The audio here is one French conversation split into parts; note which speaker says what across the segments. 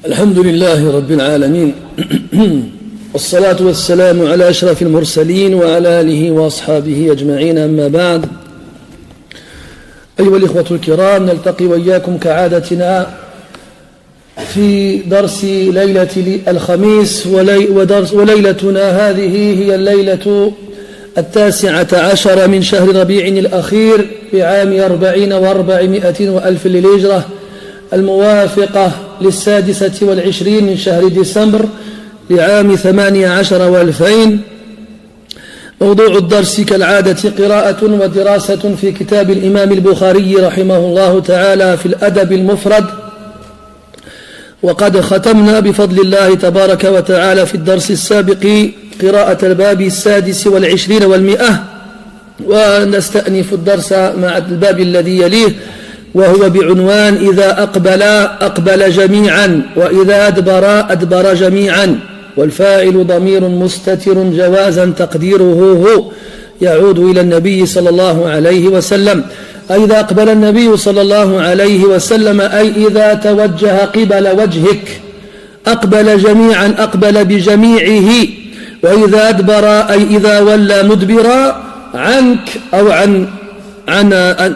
Speaker 1: الحمد لله رب العالمين والصلاة والسلام على أشرف المرسلين وعلى آله وأصحابه أجمعين، أما بعد. أيها الإخوة الكرام، نلتقي وإياكم كعادتنا في درس ليلة الخميس، وليلتنا هذه هي الليلة 19 من شهر ربيع الأخير في عام 40 و400 وألف للهجرة، الموافقة 26 من شهر ديسمبر لعام 18 و2000. موضوع الدرس كالعادة قراءة ودراسة في كتاب الإمام البخاري رحمه الله تعالى في الأدب المفرد، وقد ختمنا بفضل الله تبارك وتعالى في الدرس السابق قراءة الباب 26 و100، ونستأنف الدرس مع الباب الذي يليه، وهو بعنوان إذا أقبل جميعا، وإذا أدبر جميعا، والفاعل ضمير مستتر جوازا تقديره هو يعود إلى النبي صلى الله عليه وسلم. إذا أقبل النبي صلى الله عليه وسلم أي إذا توجه قبل وجهك، أقبل جميعا أقبل بجميعه. وإذا أدبر أي إذا ولى مدبرا عنك أو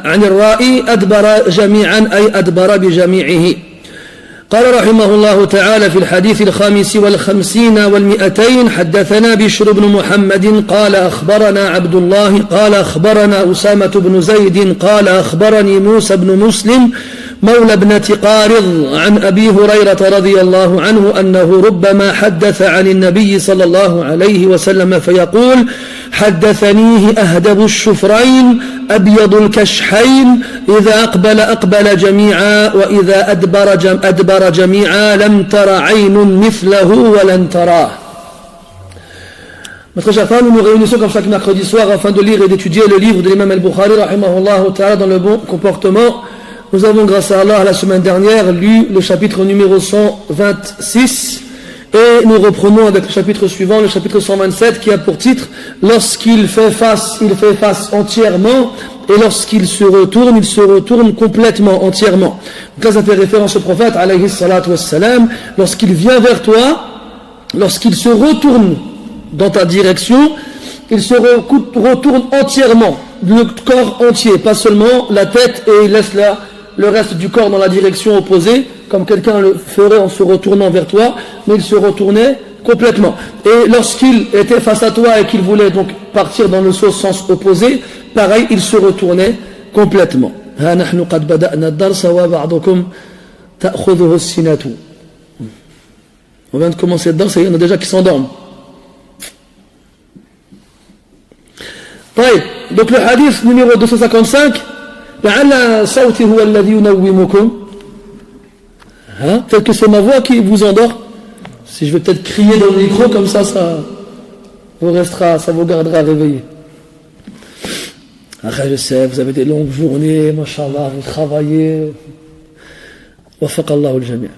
Speaker 1: عن الرائي، أدبر جميعا أي أدبر بجميعه. قال رحمه الله تعالى في الحديث 55 و200: حدثنا بشر بن محمد قال أخبرنا عبد الله قال أخبرنا أسامة بن زيد قال أخبرني موسى بن مسلم مولى ابنة قارض عن أبي هريرة رضي الله عنه أنه ربما حدث عن النبي صلى الله عليه وسلم فيقول: حدثنيه أهدب الشفرين أبيض الكشحين، إذا أقبل جميعا، وإذا أدبر جميعا، لم تر عين مثله ولن تراه. Mes chers frères, nous nous réunissons comme chaque mercredi soir afin de lire et d'étudier le livre de l'imam al-Bukhari rahimahullah ta'ala dans le bon comportement. Nous avons, grâce à Allah, la semaine dernière lu le chapitre numéro 126 et nous reprenons avec le chapitre suivant, le chapitre 127, qui a pour titre « Lorsqu'il fait face, il fait face entièrement, et lorsqu'il se retourne, il se retourne complètement, entièrement. » Donc là, ça fait référence au prophète, alayhi salatu wassalam, lorsqu'il vient vers toi, lorsqu'il se retourne dans ta direction, il se retourne entièrement, le corps entier, pas seulement la tête, et il laisse le reste du corps dans la direction opposée, comme quelqu'un le ferait en se retournant vers toi, mais il se retournait complètement. Et lorsqu'il était face à toi et qu'il voulait donc partir dans le sens opposé, pareil, il se retournait complètement. On vient de commencer le dars, il y en a déjà qui s'endorment. Donc le hadith numéro 255, لعل صوتي هو الذي ينومكم. Peut-être que c'est ma voix qui vous endort. Si je vais peut-être crier dans le micro, comme ça vous gardera réveillé. Après, je sais, vous avez des longues journées, mashallah, vous travaillez. Wafaq Allahu al-jami'.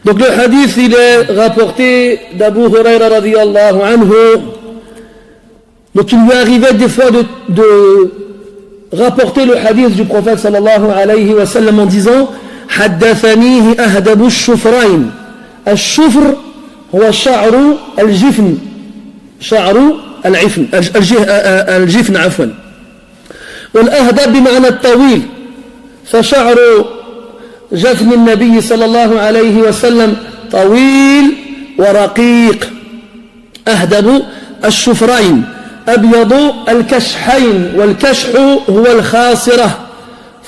Speaker 1: Donc le hadith, il est rapporté d'Abu Hurayra radiyallahu anhu. Donc il lui arrivait des fois de rapporter le hadith du prophète sallallahu alayhi wa sallam en disant: حدثنيه أهدب الشفرين. الشفر هو شعر الجفن، شعر الجفن عفوا، والأهدب بمعنى الطويل، فشعر جفن النبي صلى الله عليه وسلم طويل ورقيق. أهدب الشفرين أبيض الكشحين، والكشح هو الخاصرة،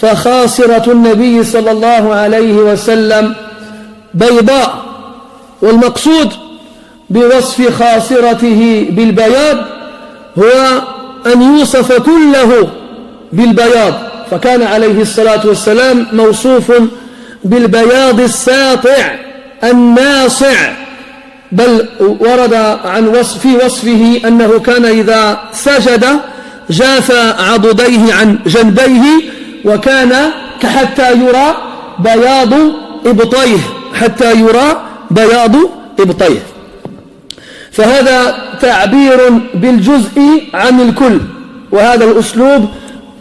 Speaker 1: فخاصرة النبي صلى الله عليه وسلم بيضاء. والمقصود بوصف خاصرته بالبياض هو أن يوصف كله بالبياض، فكان عليه الصلاة والسلام موصوف بالبياض الساطع الناصع، بل ورد في وصفه أنه كان إذا سجد جاف عضديه عن جنبيه، وكان حتى يرى بياض إبطيه، حتى يرى بياض إبطيه. فهذا تعبير بالجزء عن الكل، وهذا الأسلوب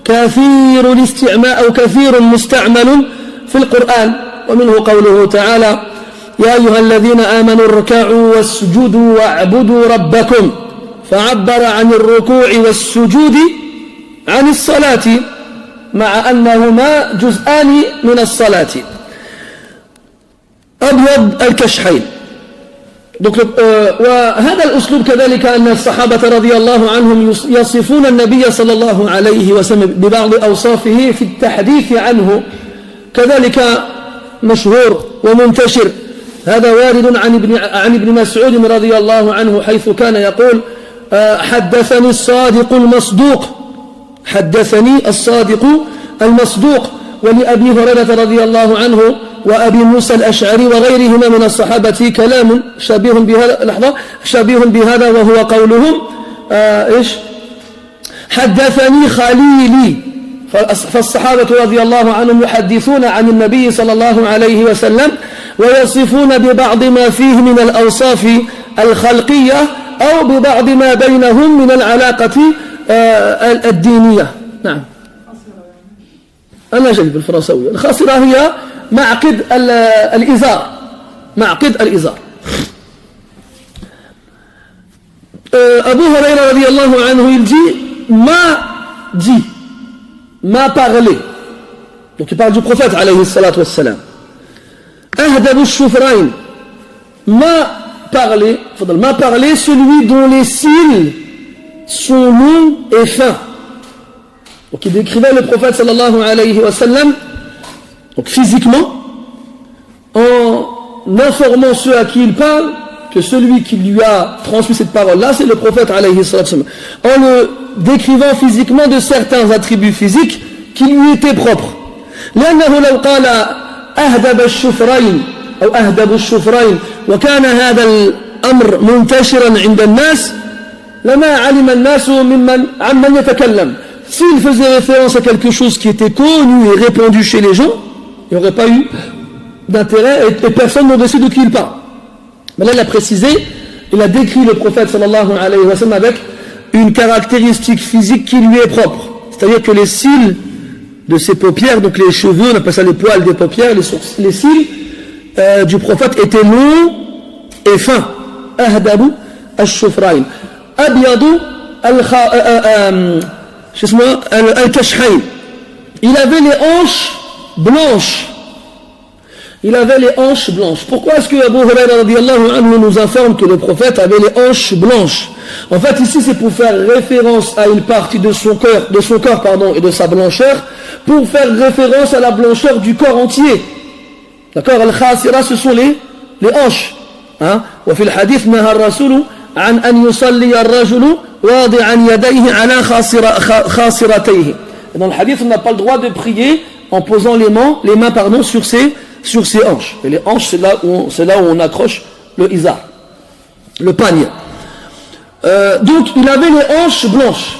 Speaker 1: كثير الاستعمال أو كثير مستعمل في القرآن، ومنه قوله تعالى: يا أيها الذين آمنوا اركعوا واسجدوا واعبدوا ربكم فعبر عن الركوع والسجود عن الصلاة مع أنهما جزءان من الصلاة. أبيض الكشحين. وهذا الأسلوب كذلك أن الصحابة رضي الله عنهم يصفون النبي صلى الله عليه وسلم ببعض أوصافه في التحديث عنه، كذلك مشهور ومنتشر. هذا وارد عن ابن مسعود رضي الله عنه حيث كان يقول حدثني الصادق المصدوق، حدثني الصادق المصدوق. ولأبي هريرة رضي الله عنه وأبي موسى الأشعري وغيرهما من الصحابة كلام شبيه بهذا وهو قولهم حدثني خليلي. فالصحابة رضي الله عنهم يحدثون عن النبي صلى الله عليه وسلم ويصفون ببعض ما فيه من الأوصاف الخلقية أو ببعض ما بينهم من العلاقة الدينية. نعم، أنا جايب بالفرنساوية. الخاصرة هي معقد الإزار، معقد الإزار. أبو هريرة رضي الله عنه dit m'a parlé, donc il parle du prophète alayhi salatu wassalam. Ahdabu shufrayn, m'a parlé celui dont les cils sont longs et fins. Donc il décrivait le prophète sallallahu alayhi wa sallam, donc physiquement, en informant ceux à qui il parle que celui qui lui a transmis cette parole-là, c'est le prophète alayhi salatu wa sallam, en le décrivant physiquement de certains attributs physiques qui lui étaient propres. لأنه لو قال أهدب الشفرين أو أهدب الشفرين وكان هذا الأمر منتشرا عند الناس لما علم الناس عمن يتكلم. S'il faisait référence à quelque chose qui était connu et répandu chez les gens, il n'y aurait pas eu d'intérêt et personne n'aurait su de qui il parle. Mais là, il a précisé, il a décrit le prophète sallallahu alayhi wa sallam avec une caractéristique physique qui lui est propre. C'est-à-dire que les cils de ses paupières, donc les cheveux, on appelle ça les poils des paupières, les cils du prophète étaient longs et fins. Ahdabu al-shufrayn. Abyadu al-kashhayn. Il avait les hanches blanches. Il avait les hanches blanches. Pourquoi est-ce que Abu Huraira radiyallahu anhu nous informe que le prophète avait les hanches blanches? En fait, ici, c'est pour faire référence à une partie de son corps, et de sa blancheur, pour faire référence à la blancheur du corps entier. D'accord? Al-khasira, ce sont les hanches. وفي الحديث نهى الرسول عن أن يصلي الرجل واضعا يديه على خاصرتيه. Dans le hadith, on n'a pas le droit de prier en posant les mains sur ses hanches. Et les hanches, c'est là où on accroche le izar, le pagne. Donc il avait les hanches blanches.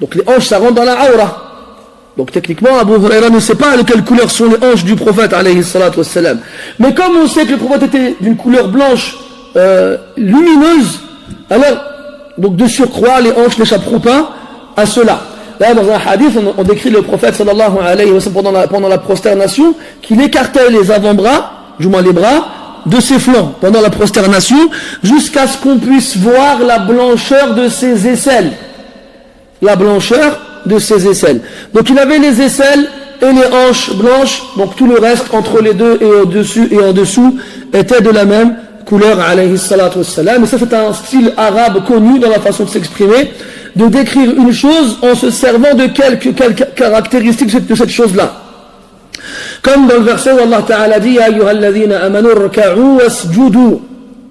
Speaker 1: Donc les hanches, ça rentre dans la aura. Donc techniquement, Abu Huraira ne sait pas de quelle couleur sont les hanches du prophète alayhi salatu wassalam. Mais comme on sait que le prophète était d'une couleur blanche lumineuse, alors donc de surcroît les hanches n'échapperont pas à cela. Là, dans un hadith, on décrit le prophète sallallahu alayhi wa sallam pendant la prosternation qu'il écartait les avant-bras, du moins les bras, de ses flancs pendant la prosternation, jusqu'à ce qu'on puisse voir la blancheur de ses aisselles. La blancheur de ses aisselles. Donc il avait les aisselles et les hanches blanches, donc tout le reste entre les deux et au-dessus et en dessous était de la même couleur alayhi salatu wassalam. Et ça, c'est un style arabe connu dans la façon de s'exprimer, de décrire une chose en se servant de quelques caractéristiques de cette chose-là. Comme dans le verset où Allah Ta'ala dit « Ya ayyuhalladhina amanu rka'u wasjudu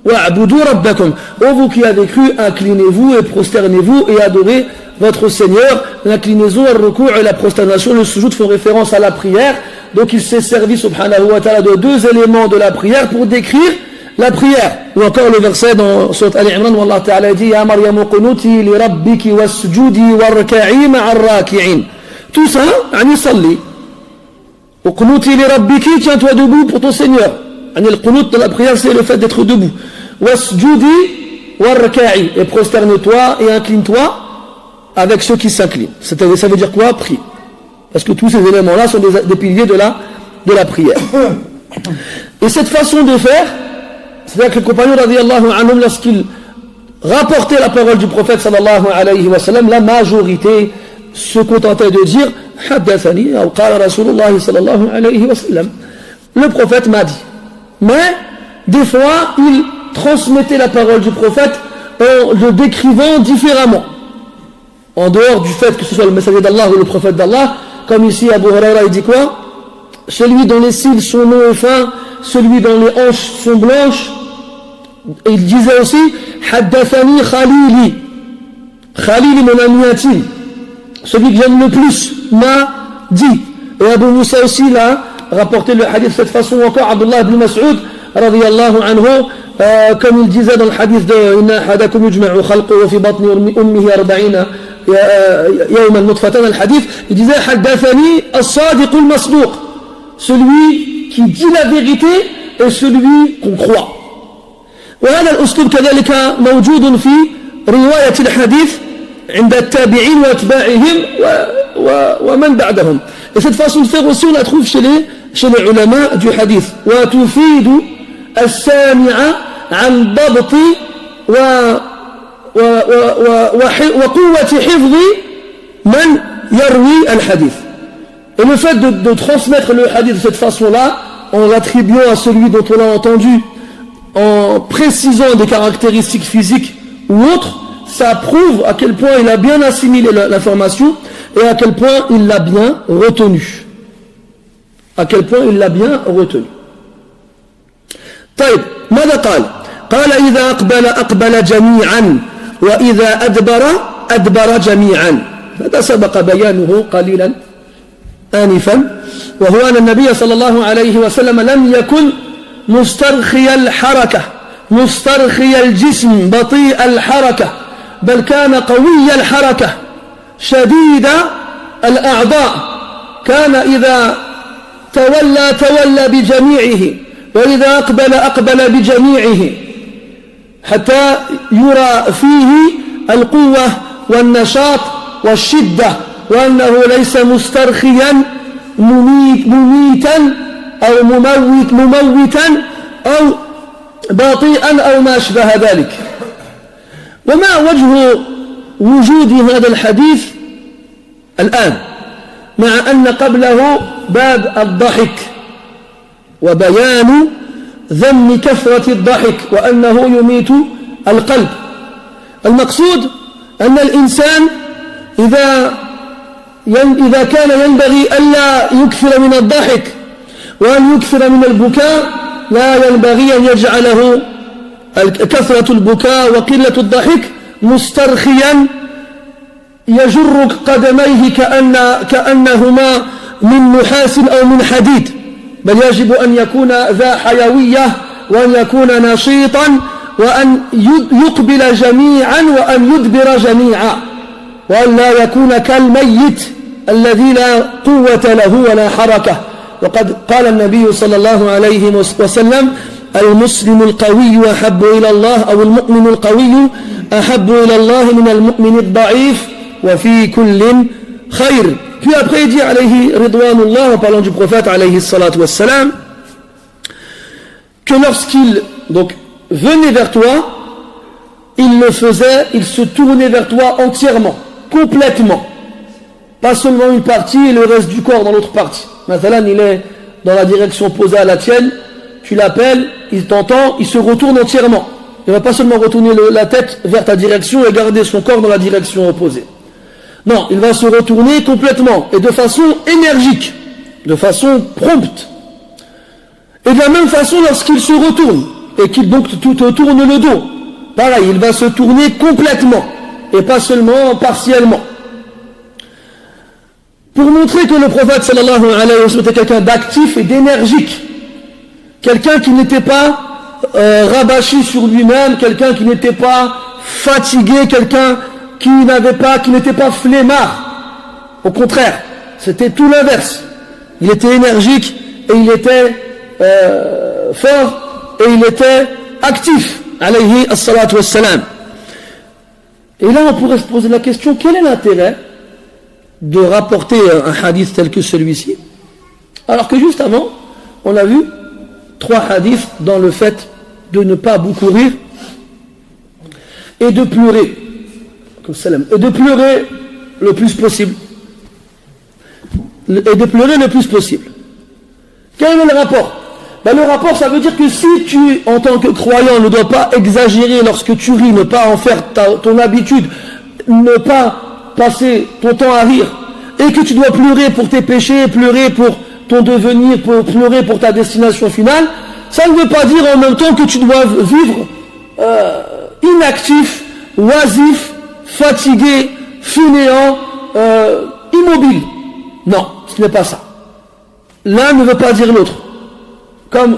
Speaker 1: wa'budu rabbakum » « Ô vous qui avez cru, inclinez-vous et prosternez-vous et adorez votre Seigneur. » L'inclinaison, le ruku' et la prosternation, le sujoud font référence à la prière. Donc il s'est servi subhanahu wa ta'ala de deux éléments de la prière pour décrire la prière. Ou encore le verset dans Sourate Al-Imran où Allah Ta'ala dit « Ya Maryamu qunuti li rabbiki wasjudi warka'i ma'ar raki'in » Tout ça, ani salli. Au qunuti li rabbiki, tiens-toi debout pour ton Seigneur. Le qunut de la prière, c'est le fait d'être debout. Wasjudi warka'i, et prosterne-toi et incline-toi avec ceux qui s'inclinent. Ça veut dire quoi? Prie. Parce que tous ces éléments-là sont des piliers de la prière. Et cette façon de faire, c'est-à-dire que les compagnons radiyallahu anhum, lorsqu'ils rapportaient la parole du prophète sallallahu alayhi wa sallam, la majorité se contentait de dire haddathani ou qala rasulullah sallallahu alayhi wa sallam. Le prophète m'a dit. Mais des fois, il transmettait la parole du prophète en le décrivant différemment. En dehors du fait que ce soit le messager d'Allah ou le prophète d'Allah, comme ici Abu Huraira il dit quoi? Celui dont les cils sont longs et fins, celui dont les hanches sont blanches. Et il disait aussi haddathani Khalili. Khalili mon ami intime. Celui que j'aime le plus m'a dit. Et Abu Moussa aussi l'a rapporté le hadith de cette façon encore. Abdullah ibn Mas'ud radiyallahu anhu, comme il disait dans le hadith de inna ahadakum yujma'u khalquhu fi batni ummihi 40 yawman nutfatan, al hadith, il disait haddathani as-sadiq al-masduq, celui qui dit la vérité et celui qu'on croit. وهذا الأسلوب كذلك موجود في رواية الحديث عند التابعين واتباعهم ومن بعدهم. Et cette façon de faire aussi on la trouve chez les ulama du hadith. وتفيد السامع عن ضبط وقوة حفظ من يروي الحديث. Et le fait de transmettre le hadith de cette façon-là, en l'attribuant à celui dont on l'a entendu, en précisant des caractéristiques physiques ou autres, ça prouve à quel point il a bien assimilé l'information et à quel point il l'a bien retenu. À quel point il l'a bien retenu. طيب ماذا قال؟ قال إذا أقبل جميعا وإذا أدبر جميعا. هذا سبق بيانه قليلا آنفا، وهو أن النبي صلى الله عليه وسلم لم يكن مسترخي الحركة مسترخي الجسم بطيء الحركة، بل كان قوي الحركة شديد الأعضاء، كان إذا تولى بجميعه وإذا أقبل بجميعه، حتى يرى فيه القوة والنشاط والشدة، وأنه ليس مسترخيا مميتا أو مموتا أو بطيئا أو ما أشبه ذلك. وما وجه وجود هذا الحديث الآن، مع أن قبله باب الضحك وبيان ذم كثرة الضحك وأنه يميت القلب. المقصود أن الإنسان إذا كان ينبغي ألا يكثر من الضحك وأن يكثر من البكاء، لا ينبغي أن يجعله كثرة البكاء وقلة الضحك مسترخيا يجر قدميه كأنهما من نحاس أو من حديد، بل يجب أن يكون ذا حيوية وأن يكون نشيطا وأن يقبل جميعا وأن يدبر جميعا، وأن لا يكون كالميت الذي لا قوة له ولا حركة. وقد قال النبي صلى الله عليه وسلم المسلم القوي أحب إلى الله، أو المؤمن القوي أحب إلى الله من المؤمن الضعيف وفي كل خير. Puis après il dit alayhi ridwanullah, en parlant du prophète alayhi salatu wassalam, que lorsqu'il donc venait vers toi, il le faisait, il se tournait vers toi entièrement, complètement, pas seulement une partie et le reste du corps dans l'autre partie. Mathalan, il est dans la direction opposée à la tienne, tu l'appelles, il t'entend, il se retourne entièrement. Il ne va pas seulement retourner la tête vers ta direction et garder son corps dans la direction opposée. Non, il va se retourner complètement et de façon énergique, de façon prompte. Et de la même façon, lorsqu'il se retourne et qu'il donc te tourne le dos, pareil, il va se tourner complètement et pas seulement partiellement. Pour montrer que le prophète sallallahu alayhi wa sallam était quelqu'un d'actif et d'énergique, quelqu'un qui n'était pas rabâché sur lui-même, quelqu'un qui n'était pas fatigué, quelqu'un qui n'était pas flemmard. Au contraire, c'était tout l'inverse. Il était énergique et il était fort et il était actif, alayhi as-salatu was-salam. Et là on pourrait se poser la question, quel est l'intérêt de rapporter un hadith tel que celui-ci, alors que juste avant on a vu 3 hadiths dans le fait de ne pas beaucoup rire et de pleurer. Et de pleurer le plus possible. Et de pleurer le plus possible. Quel est le rapport? Le rapport, ça veut dire que si tu, en tant que croyant, ne dois pas exagérer lorsque tu ris, ne pas en faire ton habitude, ne pas passer ton temps à rire, et que tu dois pleurer pour tes péchés, pleurer pour ton devenir, pleurer pour ta destination finale, ça ne veut pas dire en même temps que tu dois vivre inactif, oisif, fatigué, fainéant, immobile. Non, ce n'est pas ça. L'un ne veut pas dire l'autre. Comme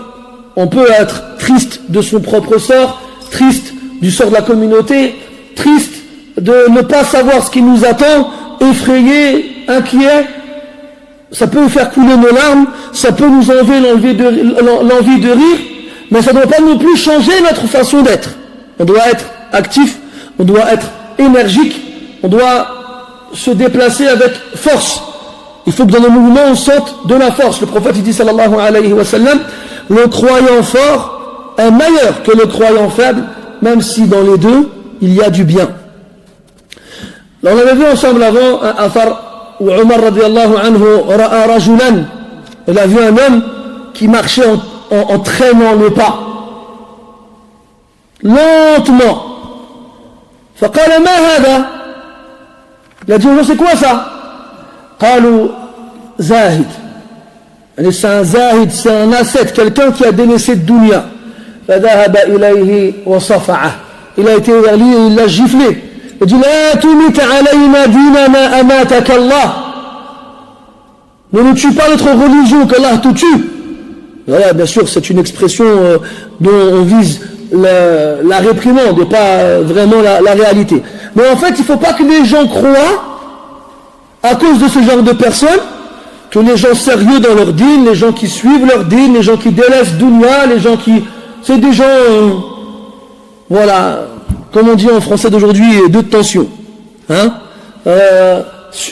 Speaker 1: on peut être triste de son propre sort, triste du sort de la communauté, triste de ne pas savoir ce qui nous attend, effrayé, inquiet, ça peut nous faire couler nos larmes, ça peut nous enlever l'envie de rire, mais ça ne doit pas non plus changer notre façon d'être. On doit être actif, on doit être énergique, on doit se déplacer avec force. Il faut que dans nos mouvements on sente de la force. Le prophète dit sallallahu alayhi wa sallam, le croyant fort est meilleur que le croyant faible, même si dans les deux il y a du bien. Là, on avait vu ensemble avant un athar où Omar radiallahu anhu ra'a rajulan, il a vu un homme qui marchait en traînant le pas lentement. فقال ما هذا؟ Il a dit c'est quoi ça? قالوا زاهد. C'est un zahid, c'est un ascète, quelqu'un qui a délaissé de dunya. فذهب إليه وصفعه. Il a été vers lui et il l'a giflé. Il dit لا تمت علينا ديننا أماتك الله. Ne nous tue pas notre religion, qu'Allah te tue. Voilà, bien sûr, c'est une expression dont on vise la réprimande et pas vraiment la réalité. Mais en fait, il ne faut pas que les gens croient, à cause de ce genre de personnes, que les gens sérieux dans leur dîne, les gens qui suivent leur dîne, les gens qui délaissent dunya, les gens qui... C'est des gens, voilà, comme on dit en français d'aujourd'hui, de tension. Hein,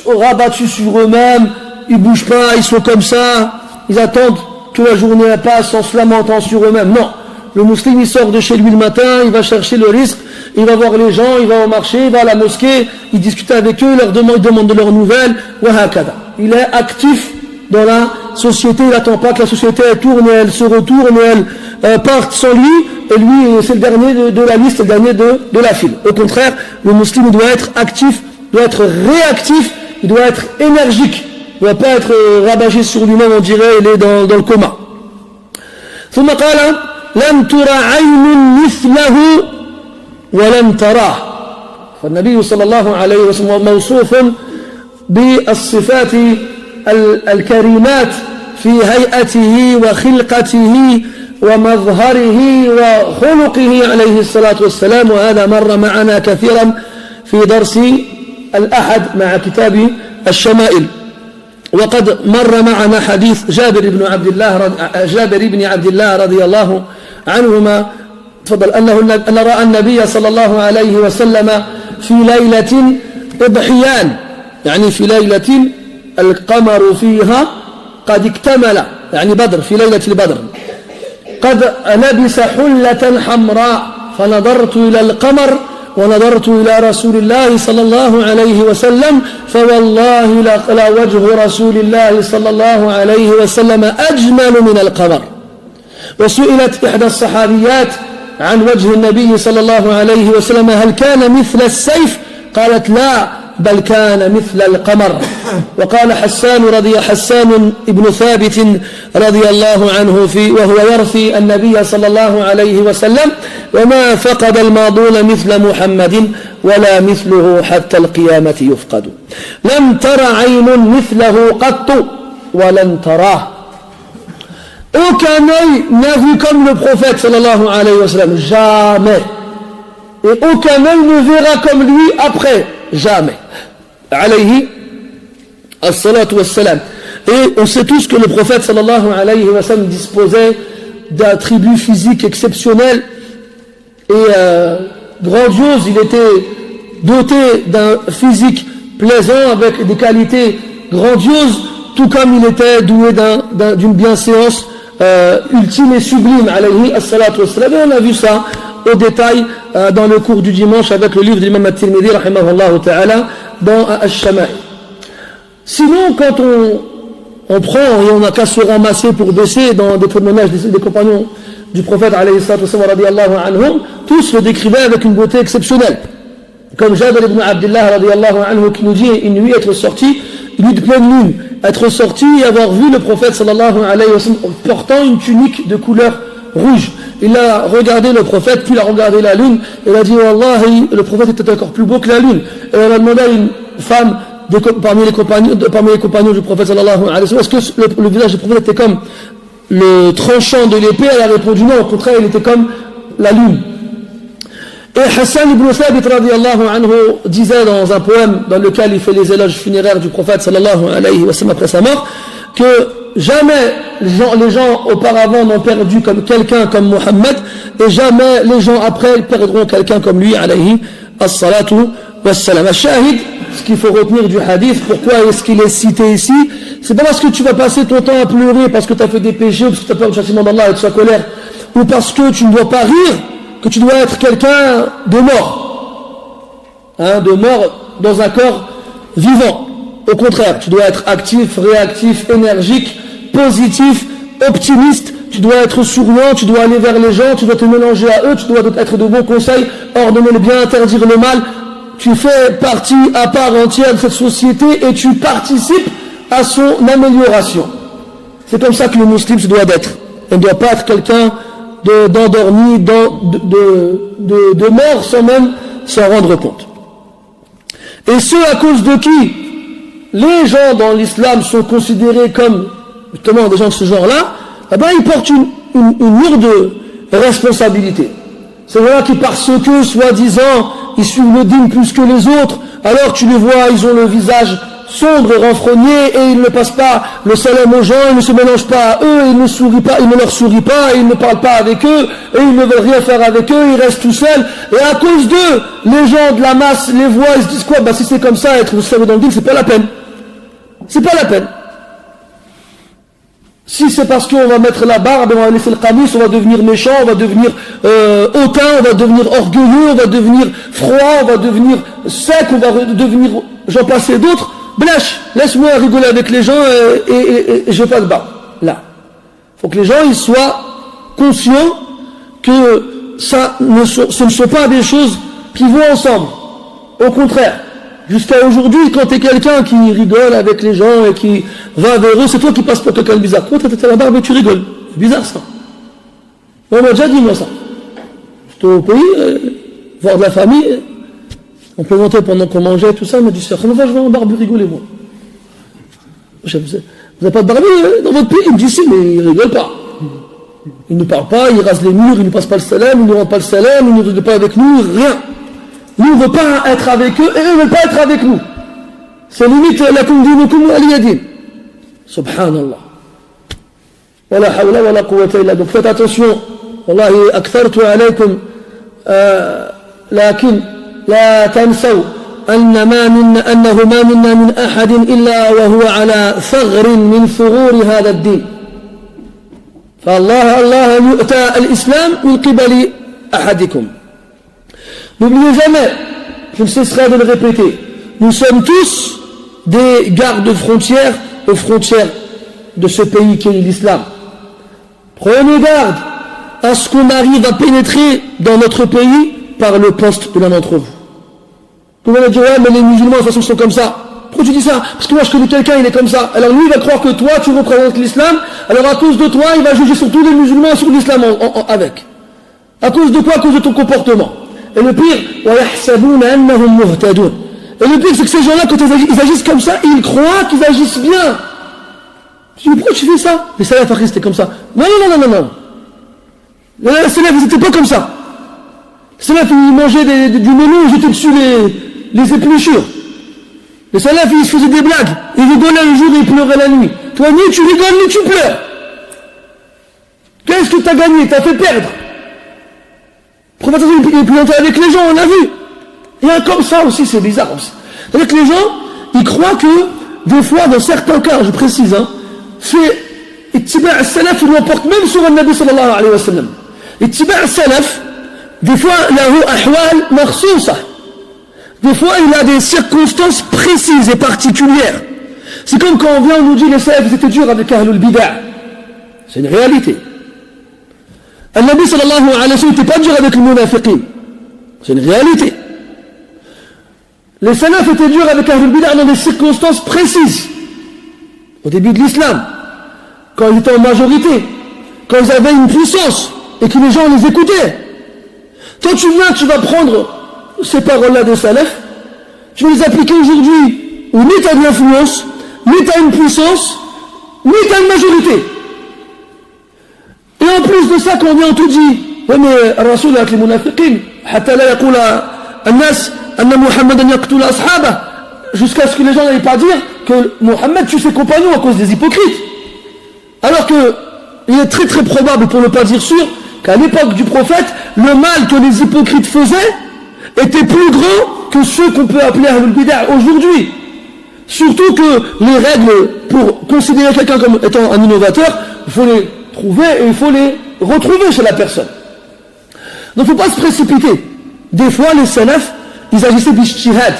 Speaker 1: rabattus sur eux-mêmes, ils ne bougent pas, ils sont comme ça, ils attendent que la journée passe en se lamentant sur eux-mêmes. Non, le musulman il sort de chez lui le matin, il va chercher le risque, il va voir les gens, il va au marché, il va à la mosquée, il discute avec eux, il demande de leurs nouvelles, il est actif dans la société, il n'attend pas que la société elle tourne, elle se retourne, elle parte sans lui, et lui c'est le dernier de la liste, le dernier de la file. Au contraire, le musulman doit être actif, doit être réactif, il doit être énergique, il ne doit pas être rabâché sur lui-même, on dirait il est dans le coma. ثم قال لم ترى عين مثله ولم تراه. فالنبي صلى الله عليه وسلم موصوف بالصفات الكريمات في هيئته وخلقته ومظهره وخلقه عليه الصلاة والسلام، وهذا مر معنا كثيرا في درس الأحد مع كتاب الشمائل. وقد مر معنا حديث جابر بن عبد الله رضي الله عنهما تفضل أن رأى النبي صلى الله عليه وسلم في ليلة إضحيان، يعني في ليلة القمر فيها قد اكتمل، يعني بدر، في ليلة البدر قد لبس حلة حمراء، فنظرت إلى القمر ونظرت إلى رسول الله صلى الله عليه وسلم، فوالله لا وجه رسول الله صلى الله عليه وسلم أجمل من القمر. وسئلت إحدى الصحابيات عن وجه النبي صلى الله عليه وسلم هل كان مثل السيف؟ قالت لا، بل كان مثل القمر. وقال حسان ابن ثابت رضي الله عنه وهو يرثي النبي صلى الله عليه وسلم وما فقد الماضون مثل محمد ولا مثله حتى القيامة يفقد. لم تر عين مثله قط ولن تراه. Aucun œil n'a vu comme le prophète sallallahu alayhi wa sallam, jamais. Et aucun œil ne verra comme lui après, jamais. Alayhi as-salatu was-salam. Et on sait tous que le prophète sallallahu alayhi wa sallam disposait d'attributs physiques exceptionnels et grandioses. Il était doté d'un physique plaisant avec des qualités grandioses, tout comme il était doué d'une bienséance ultime et sublime, alayhi as-salatu wassalam. Et on a vu ça au détail dans le cours du dimanche avec le livre de l'imam at-Tirmidhi, rahimahullah ta'ala, dans Ash-Shama'il. Sinon, quand on prend et on n'a qu'à se ramasser pour baisser dans des témoignages des compagnons du prophète, alayhi salatu wassalam, radiyallahu anhum, tous le décrivaient avec une beauté exceptionnelle. Comme Jabir ibn Abdullah, radiyallahu anhu, qui nous dit une nuit être sorti, une nuit de pleine lune, être sorti et avoir vu le prophète sallallahu alayhi wa sallam portant une tunique de couleur rouge. Il a regardé le prophète, puis il a regardé la lune, et il a dit Wallahi, le prophète était encore plus beau que la lune. Et on a demandé à une femme parmi les compagnons du prophète sallallahu alayhi wa sallam, est-ce que le visage du prophète était comme le tranchant de l'épée? Elle a répondu non, au contraire, il était comme la lune. Et Hassan ibn Thabit radiyallahu anhu disait dans un poème dans lequel il fait les éloges funéraires du prophète sallallahu alayhi wa sallam après sa mort, que jamais les gens auparavant n'ont perdu comme quelqu'un comme Mohammed, et jamais les gens après perdront quelqu'un comme lui, alayhi as-salatu wassalam. Al-Shahid, ce qu'il faut retenir du hadith, pourquoi est-ce qu'il est cité ici, c'est pas parce que tu vas passer ton temps à pleurer parce que tu as fait des péchés, ou parce que tu as peur du châtiment d'Allah et de sa colère, ou parce que tu ne dois pas rire, que tu dois être quelqu'un de mort, de mort dans un corps vivant. Au contraire, tu dois être actif, réactif, énergique, positif, optimiste, tu dois être souriant, tu dois aller vers les gens, tu dois te mélanger à eux, tu dois être de bons conseils, ordonner le bien, interdire le mal. Tu fais partie à part entière de cette société et tu participes à son amélioration. C'est comme ça que le musulman se doit d'être. Il ne doit pas être quelqu'un d'endormi, de mort sans même s'en rendre compte. Et ce à cause de qui les gens dans l'islam sont considérés comme justement des gens de ce genre-là, eh ben ils portent une lourde responsabilité. C'est là qui, parce que soi-disant ils suivent le dîn plus que les autres, alors tu les vois, ils ont le visage sombre et renfrogné, et ils ne passent pas le salam aux gens, ils ne se mélangent pas à eux, ils ne sourient pas, ils ne leur sourient pas, ils ne parlent pas avec eux, et ils ne veulent rien faire avec eux, ils restent tout seuls, et à cause d'eux, les gens de la masse les voient, ils se disent quoi? Bah si c'est comme ça, être serré dans le dîn, c'est pas la peine. C'est pas la peine. Si c'est parce qu'on va mettre la barbe, on va laisser le qamis, on va devenir méchant, on va devenir hautain, on va devenir orgueilleux, on va devenir froid, on va devenir sec, on va devenir, j'en passe et d'autres, blâche, laisse-moi rigoler avec les gens et je vais pas de barbe. Là. Faut que les gens ils soient conscients que ce ne sont pas des choses qui vont ensemble. Au contraire. Jusqu'à aujourd'hui, quand tu es quelqu'un qui rigole avec les gens et qui va vers eux, c'est toi qui passes pour quelqu'un de bizarre. Toi, tu as la barbe et tu rigoles. C'est bizarre ça. On m'a déjà dit moi ça. J'étais au pays, voir de la famille, on plaisantait pendant qu'on mangeait, tout ça, on m'a dit, comment va, je vais en barbe rigoler moi. Vous n'avez pas de barbe dans votre pays? Il me dit si, mais il rigole pas. Il ne parle pas, il rase les murs, il ne passe pas le salam, il ne rend pas le salam, il ne rigole pas avec nous, rien. Nous, on ne veut pas être avec eux, et eux ne veulent pas être avec nous. C'est limite, lakum dinukum waliyadin. Subhanallah. Wala hawla wala quwwata illa billah. Donc faites attention. Wallahi, akthartu alaykum, lakin, la tansaw, أنه ما منا من أحد إلا وهو على ثغر من ثغور هذا الدين. فالله يؤتى الإسلام من قبل أحدكم. N'oubliez jamais, je ne cesserai de le répéter, nous sommes tous des gardes frontières aux frontières de ce pays qu'est l'islam. Prenez garde à ce qu'on arrive à pénétrer dans notre pays par le poste de l'un d'entre vous. Vous allez dire, ouais, mais les musulmans de toute façon sont comme ça. Pourquoi tu dis ça? Parce que moi je connais quelqu'un, il est comme ça. Alors lui il va croire que toi tu représentes l'islam, alors à cause de toi il va juger sur tous les musulmans et sur l'islam avec. À cause de quoi? À cause de ton comportement. Et le pire, et le pire, c'est que ces gens-là, quand ils agissent comme ça, ils croient qu'ils agissent bien. Je dis, pourquoi tu fais ça? Les salafs, c'était comme ça. Non. Les salafs, ils n'étaient pas comme ça. Les salafs, ils mangeaient du melon, ils jetaient dessus les épluchures. Les salafs, ils se faisaient des blagues. Ils rigolaient le jour et ils pleuraient la nuit. Toi, ni tu rigoles, ni tu pleures. Qu'est-ce que tu as gagné? Tu as fait perdre. Le prophète il plaisantait avec les gens, on a vu. Et comme ça aussi, c'est bizarre aussi. C'est-à-dire que les gens, ils croient que, des fois, dans certains cas, je précise, اتباع السلف il l'emporte même sur النبي صلى الله عليه وسلم. اتباع السلف des fois له أحوال مخصوصة, des fois il a des circonstances précises et particulières. C'est comme quand on vient, on nous dit les salafs étaient durs avec Ahlul Bid'ah. C'est une réalité. النبي صلى الله عليه وسلم n'était pas dur avec les munafiqin. C'est une réalité. Les salafs étaient durs avec Ahlul Bid'ah dans des circonstances précises. Au début de l'islam, quand ils étaient en majorité, quand ils avaient une puissance et que les gens les écoutaient. Toi tu viens, tu vas prendre ces paroles-là des salafs, tu vas les appliquer aujourd'hui où ni tu as de l'influence, ni tu as une puissance, ni tu as une majorité. Et en plus de ça, quand on vient, on te dit, ouais mais Rasoul avec les munafiqin, hatta la yaqula an-nas anna Muhammadan yaqtul ashabah, jusqu'à ce que les gens n'aillent pas dire que Mohammed tue ses compagnons à cause des hypocrites. Alors que il est très très probable, pour ne pas dire sûr, qu'à l'époque du prophète, le mal que les hypocrites faisaient était plus grand que ceux qu'on peut appeler Ahlul Bid'ah aujourd'hui. Surtout que les règles pour considérer quelqu'un comme étant un innovateur, il faut les trouver et il faut les retrouver chez la personne. Donc il ne faut pas se précipiter. Des fois les salafs, ils agissaient bijtihad.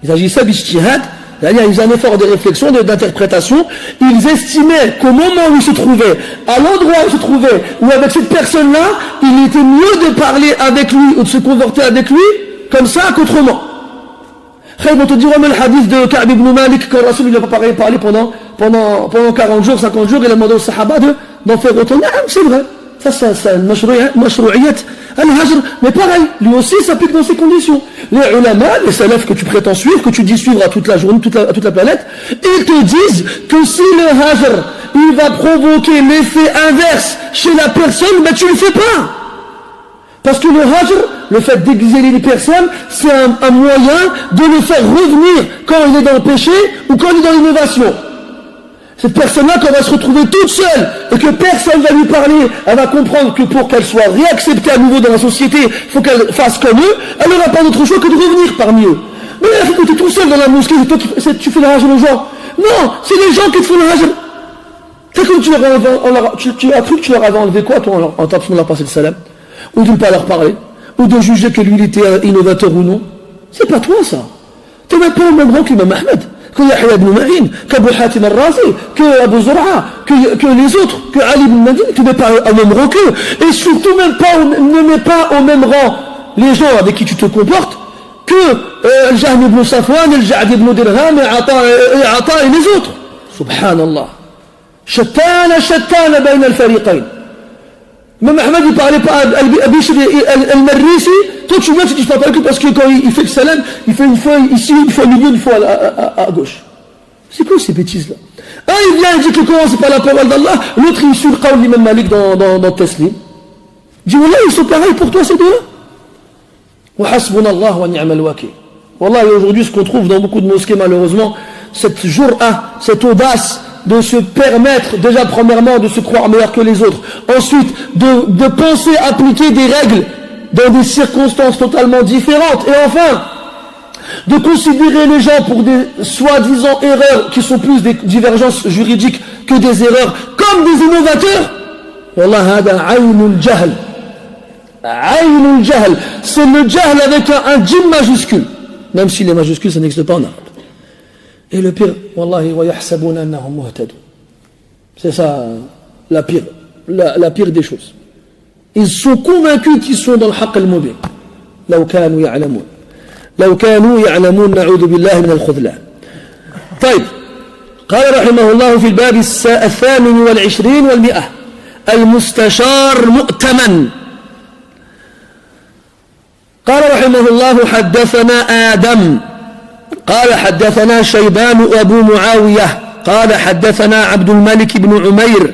Speaker 1: Ils agissaient bijtihad, c'est-à-dire ils faisaient un effort de réflexion, d'interprétation. Ils estimaient qu'au moment où ils se trouvaient, à l'endroit où ils se trouvaient, ou avec cette personne-là, il était mieux de parler avec lui ou de se convertir avec lui comme ça qu'autrement. Après, on te dira, mais le hadith de Ka'b ibn Malik, quand Rasoul il a parlé pendant 40 jours, 50 jours, il a demandé aux Sahaba d'en faire autant. C'est vrai. Ça, c'est une mashrou'iyat, al-hajr. Mais pareil, lui aussi s'applique dans ces conditions. Les ulama, les salafs que tu prétends suivre, que tu dis suivre à toute la journée, à toute la planète, ils te disent que si le hajr, il va provoquer l'effet inverse chez la personne, ben tu le fais pas. Parce que le hajr, le fait d'exiler les personnes, c'est un moyen de le faire revenir quand il est dans le péché ou quand il est dans l'innovation. Cette personne-là, quand elle va se retrouver toute seule et que personne ne va lui parler, elle va comprendre que pour qu'elle soit réacceptée à nouveau dans la société, il faut qu'elle fasse comme eux, elle n'aura pas d'autre choix que de revenir parmi eux. Mais là, tu es tout seul dans la mosquée, c'est toi qui tu fais le hajr aux gens. Non, c'est les gens qui te font le hajr. C'est comme tu as cru que tu leur avais enlevé quoi, toi, en tentant de leur passer le salam, ou de ne pas leur parler, ou de juger que lui il était innovateur ou non. C'est pas toi ça. Tu n'es même pas au même rang qu'Imam Ahmed, que Yahya ibn Ma'in, qu'Abu Hatim al-Razi, que Abu Zur'a, que les autres, que Ali ibn Madin. Tu n'es pas au même rang qu'eux. Et surtout ne mets pas au même rang les gens avec qui tu te comportes que Al-Jahm ibn Safwan, Al-Ja'd ibn Dirham, et Ata et les autres. Subhanallah. Shattana bayna al-fariqayn. Même Ahmed il parlait pas à Bishr al-Marrisi. Toi tu vois, tu dis pas avec lui parce que quand il fait le salam, il fait une fois ici, une fois au milieu, une fois à gauche. C'est quoi ces bêtises là? Un il vient, il dit que le Coran c'est pas la parole d'Allah, l'autre il suit le qawl d'Imam Malik dans Taslim. Il dit wallah ils sont pareils pour toi ces deux-là. Wa hasbunallah wa ni'mal wakil. Wallah, aujourd'hui ce qu'on trouve dans beaucoup de mosquées malheureusement, cette jur'a, cette audace de se permettre, déjà premièrement, de se croire meilleur que les autres. Ensuite, de penser appliquer des règles dans des circonstances totalement différentes. Et enfin, de considérer les gens pour des soi-disant erreurs qui sont plus des divergences juridiques que des erreurs, comme des innovateurs. Wallah, hada aynul jahl. Aynul jahl. C'est le jahl avec un djim majuscule. Même si les majuscules, ça n'existe pas en arabe. Et le pire, wallahi, wa yahsabuna annahum muhtadun. C'est ça, la pire des choses. Ils sont convaincus qu'ils sont dans le haqq al-mubin. Law kanu ya'lamun. Law kanu ya'lamun, na'udhu billahi min al-khudlan. طيب. قال رحمه الله في الباب 28 وال100 المستشار مؤتمن. قال رحمه الله حدثنا آدم قال حدثنا شيبان وأبو معاوية قال حدثنا عبد الملك بن عمير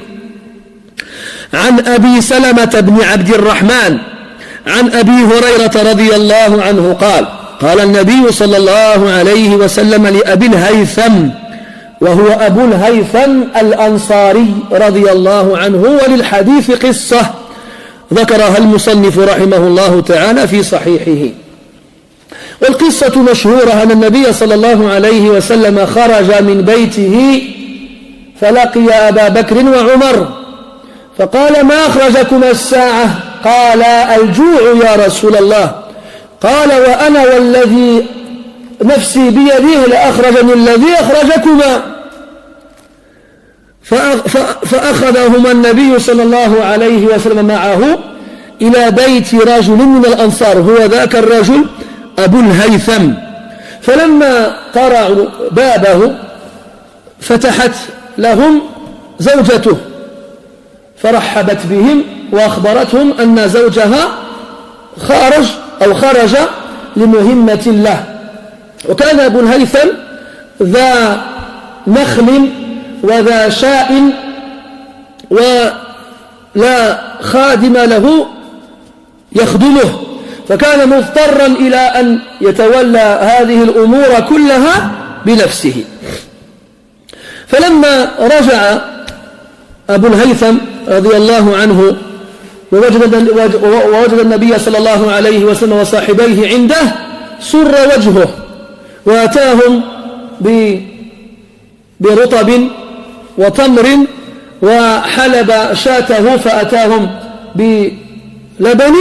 Speaker 1: عن أبي سلمة بن عبد الرحمن عن أبي هريرة رضي الله عنه قال النبي صلى الله عليه وسلم لأبي الهيثم وهو أبو الهيثم الأنصاري رضي الله عنه وللحديث قصة ذكرها المصنف رحمه الله تعالى في صحيحه. والقصة مشهورة أن النبي صلى الله عليه وسلم خرج من بيته فلقي أبا بكر وعمر فقال ما أخرجكما الساعة؟ قال الجوع يا رسول الله. قال وأنا والذي نفسي بيده لأخرجني الذي أخرجكما. فأخذهما النبي صلى الله عليه وسلم معه إلى بيت رجل من الأنصار، هو ذاك الرجل أبو الهيثم. فلما قرعوا بابه فتحت لهم زوجته فرحبت بهم وأخبرتهم أن زوجها خرج لمهمة له. وكان أبو الهيثم ذا نخل وذا شاء ولا خادم له يخدمه، فكان مضطرا إلى أن يتولى هذه الأمور كلها بنفسه. فلما رجع أبو الهيثم رضي الله عنه ووجد النبي صلى الله عليه وسلم وصاحبيه عنده سر وجهه، وأتاهم برطب وتمر وحلب شاته فأتاهم بلبن،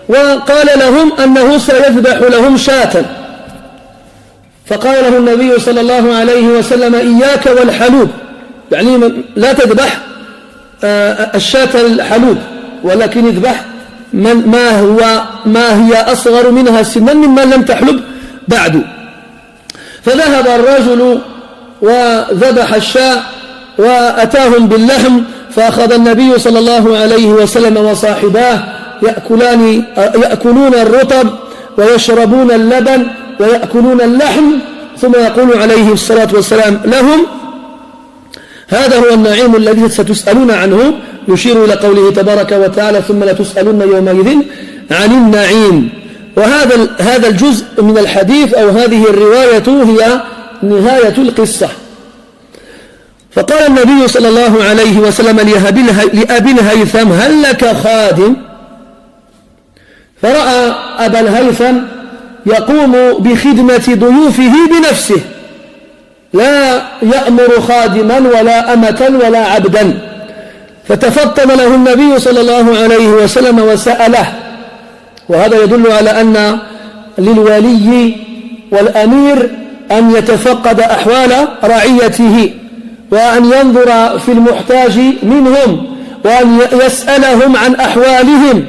Speaker 1: وقال لهم أنه سيذبح لهم شاة. فقال له النبي صلى الله عليه وسلم إياك والحلوب، يعني لا تذبح الشاة الحلوب، ولكن اذبح ما هي أصغر منها سنا ممن لم تحلب بعد. فذهب الرجل وذبح الشاة وأتاهم باللحم، فأخذ النبي صلى الله عليه وسلم وصاحباه يأكلون الرطب ويشربون اللبن ويأكلون اللحم، ثم يقول عليه الصلاة والسلام لهم هذا هو النعيم الذي ستسألون عنه، يشير إلى قوله تبارك وتعالى ثم لتسألن يومئذ عن النعيم. وهذا الجزء من الحديث أو هذه الرواية هي نهاية القصة. فقال النبي صلى الله عليه وسلم لأبي الهيثم هل لك خادم؟ فرأى أبا الهيثم يقوم بخدمة ضيوفه بنفسه، لا يأمر خادما ولا أمة ولا عبدا. فتفطن له النبي صلى الله عليه وسلم وسأله. وهذا يدل على أن للولي والأمير أن يتفقد أحوال رعيته، وأن ينظر في المحتاج منهم، وأن يسألهم عن أحوالهم.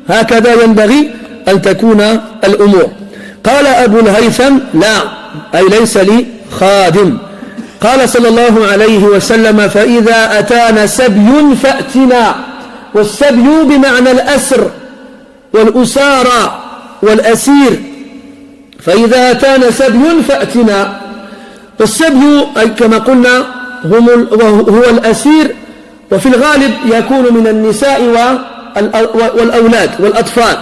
Speaker 1: هكذا ينبغي أن تكون الأمور. قال أبو الهيثم لا، أي ليس لي خادم. قال صلى الله عليه وسلم فإذا أتانا سبي فأتنا. والسبي بمعنى الأسر والأسارى والأسير. فإذا أتانا سبي فأتنا. والسبي أي كما قلنا هو الأسير، وفي الغالب يكون من النساء والأولاد والأطفال،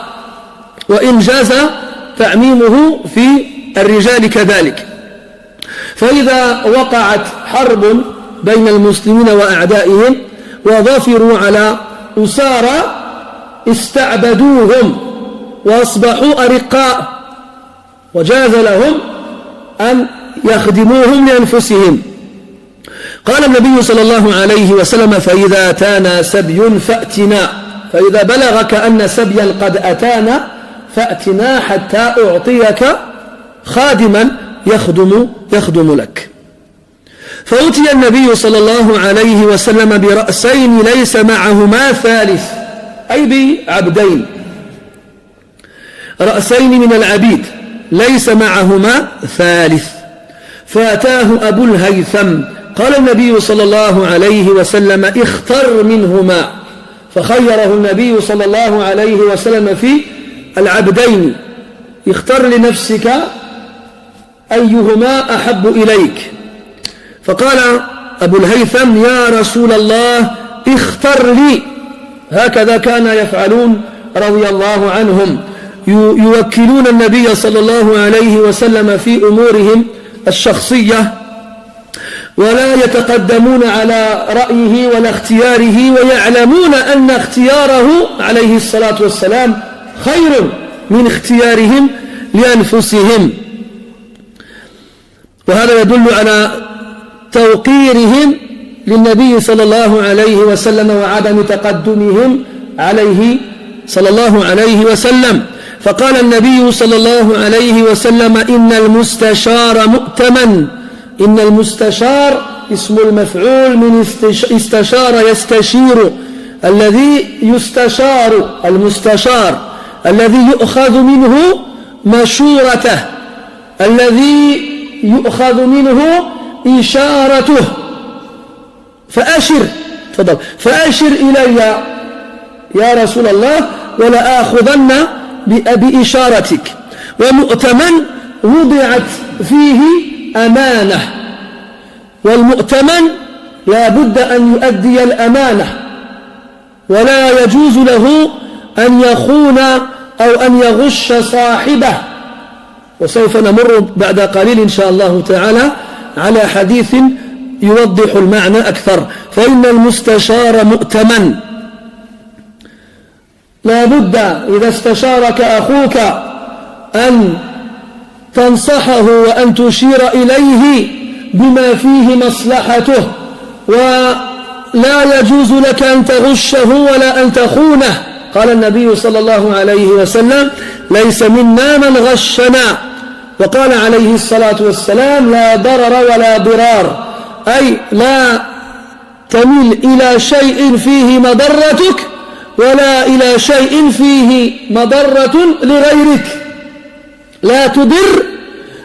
Speaker 1: وإن جاز تعميمه في الرجال كذلك. فإذا وقعت حرب بين المسلمين وأعدائهم وظفروا على أسارى استعبدوهم وأصبحوا أرقاء، وجاز لهم أن يخدموهم لأنفسهم. قال النبي صلى الله عليه وسلم فإذا أتانا سبي فأتنا. فإذا بلغك أن سبيا قد أتانا فأتنا حتى أعطيك خادما يخدم لك. فأتي النبي صلى الله عليه وسلم برأسين ليس معهما ثالث، أي بعبدين، رأسين من العبيد ليس معهما ثالث. فأتاه أبو الهيثم قال النبي صلى الله عليه وسلم اختر منهما. فخيره النبي صلى الله عليه وسلم في العبدين، اختر لنفسك أيهما أحب إليك. فقال أبو الهيثم يا رسول الله اختر لي. هكذا كان يفعلون رضي الله عنهم، يوكلون النبي صلى الله عليه وسلم في أمورهم الشخصية، ولا يتقدمون على رأيه ولا اختياره، ويعلمون أن اختياره عليه الصلاة والسلام خير من اختيارهم لأنفسهم. وهذا يدل على توقيرهم للنبي صلى الله عليه وسلم وعدم تقدمهم عليه صلى الله عليه وسلم. فقال النبي صلى الله عليه وسلم: إن المستشار مؤتمن. إن المستشار اسم المفعول من استشار يستشير، الذي يستشار المستشار الذي يؤخذ منه مشورته، الذي يؤخذ منه إشارته. فأشر إلي يا رسول الله ولا آخذن بإشارتك. ومؤتمن وضعت فيه أمانة، والمؤتمن لا بد أن يؤدي الأمانة، ولا يجوز له أن يخون أو أن يغش صاحبه. وسوف نمر بعد قليل إن شاء الله تعالى على حديث يوضح المعنى أكثر. فإن المستشار مؤتمن، لا بد إذا استشارك أخوك أن تنصحه وأن تشير إليه بما فيه مصلحته، ولا يجوز لك أن تغشه ولا أن تخونه. قال النبي صلى الله عليه وسلم: ليس منا من غشنا. وقال عليه الصلاة والسلام: لا ضرر ولا ضرار، أي لا تميل إلى شيء فيه مضرتك ولا إلى شيء فيه مضرة لغيرك. لا تضر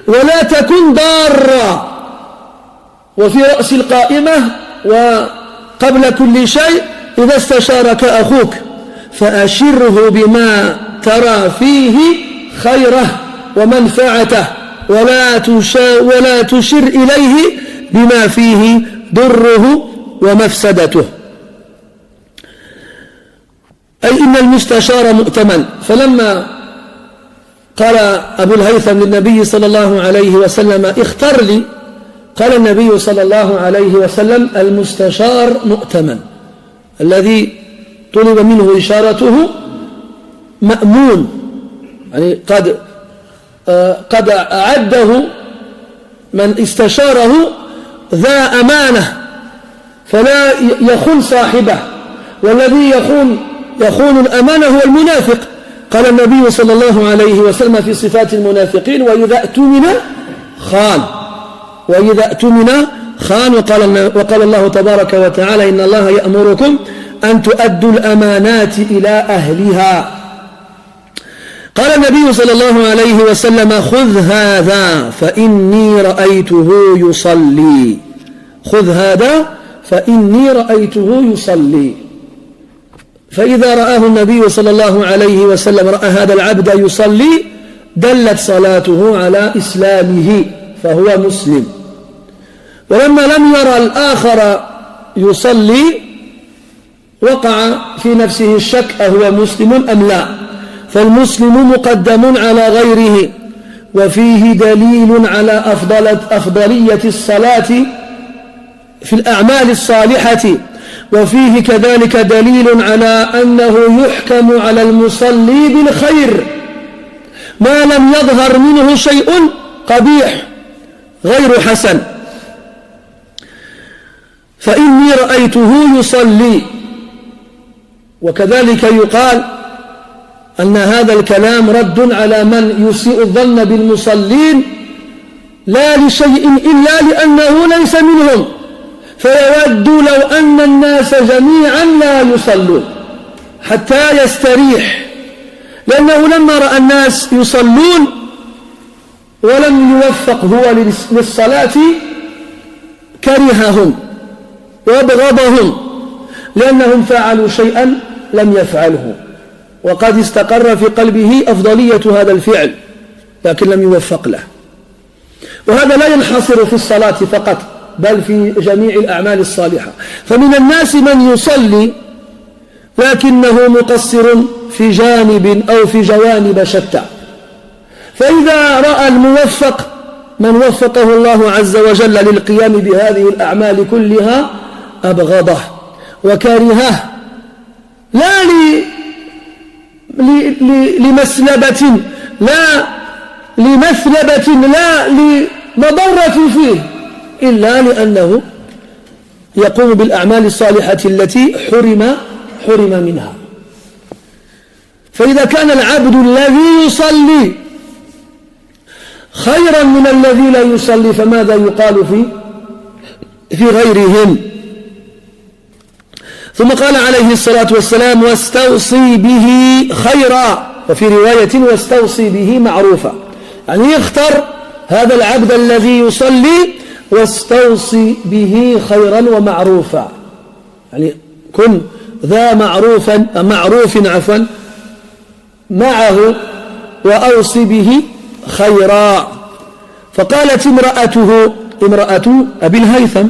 Speaker 1: ولا تكن ضارا. وفي رأس القائمة وقبل كل شيء إذا استشارك أخوك فأشره بما ترى فيه خيره ومنفعته، ولا تشر إليه بما فيه ضره ومفسدته. أي إن المستشار مؤتمن. فلما قال أبو الهيثم للنبي صلى الله عليه وسلم: اختر لي، قال النبي صلى الله عليه وسلم: المستشار مؤتمن، الذي طلب منه إشارته مأمون، يعني قد أعده من استشاره ذا أمانة فلا يخون صاحبه، والذي يخون الأمانة هو المنافق. قال النبي صلى الله عليه وسلم في صفات المنافقين: وإذا اؤتمن خان. وإذا اؤتمن خان. وقال الله تبارك وتعالى: إن الله يأمركم أن تؤدوا الأمانات إلى أهلها. قال النبي صلى الله عليه وسلم: خذ هذا فإني رأيته يصلي. خذ هذا فإني رأيته يصلي. فإذا رآه النبي صلى الله عليه وسلم، رأى هذا العبد يصلي، دلت صلاته على إسلامه فهو مسلم. ولما لم يرى الآخر يصلي وقع في نفسه الشك: أهو مسلم أم لا؟ فالمسلم مقدم على غيره. وفيه دليل على أفضلية الصلاة في الأعمال الصالحة، وفيه كذلك دليل على أنه يحكم على المصلي بالخير ما لم يظهر منه شيء قبيح غير حسن. فإني رأيته يصلي. وكذلك يقال أن هذا الكلام رد على من يسيء الظن بالمصلين لا لشيء إلا لأنه ليس منهم، فيود لو أن الناس جميعا لا يصلون حتى يستريح، لأنه لما رأى الناس يصلون ولم يوفق هو للصلاة كرههم وابغضهم، لأنهم فعلوا شيئا لم يفعله، وقد استقر في قلبه أفضلية هذا الفعل لكن لم يوفق له. وهذا لا ينحصر في الصلاة فقط، بل في جميع الأعمال الصالحة. فمن الناس من يصلي لكنه مقصر في جانب أو في جوانب شتى، فإذا رأى الموفق من وفقه الله عز وجل للقيام بهذه الأعمال كلها أبغضه وكرهه، لا لمسلبة، لا لمثلبة، لا لمضرة فيه، إلا لأنه يقوم بالأعمال الصالحة التي حرم منها. فإذا كان العبد الذي يصلي خيرا من الذي لا يصلي فماذا يقال في غيرهم؟ ثم قال عليه الصلاة والسلام: واستوصي به خيرا، وفي رواية: واستوصي به معروفا. يعني اختر هذا العبد الذي يصلي واستوصي به خيرا ومعروفا، يعني كن ذا معروف معه وأوصي به خيرا. فقالت امرأة أبي الهيثم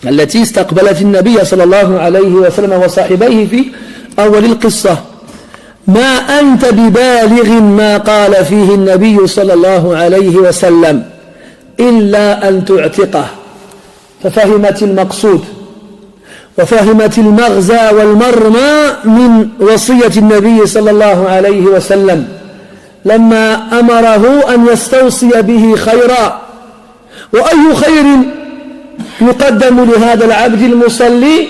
Speaker 1: التي استقبلت النبي صلى الله عليه وسلم وصاحبيه في أول القصة: ما أنت ببالغ ما قال فيه النبي صلى الله عليه وسلم إلا أن تعتقه. ففهمت المقصود وفهمت المغزى والمرمى من وصية النبي صلى الله عليه وسلم لما أمره أن يستوصي به خيرا. وأي خير يقدم لهذا العبد المصلي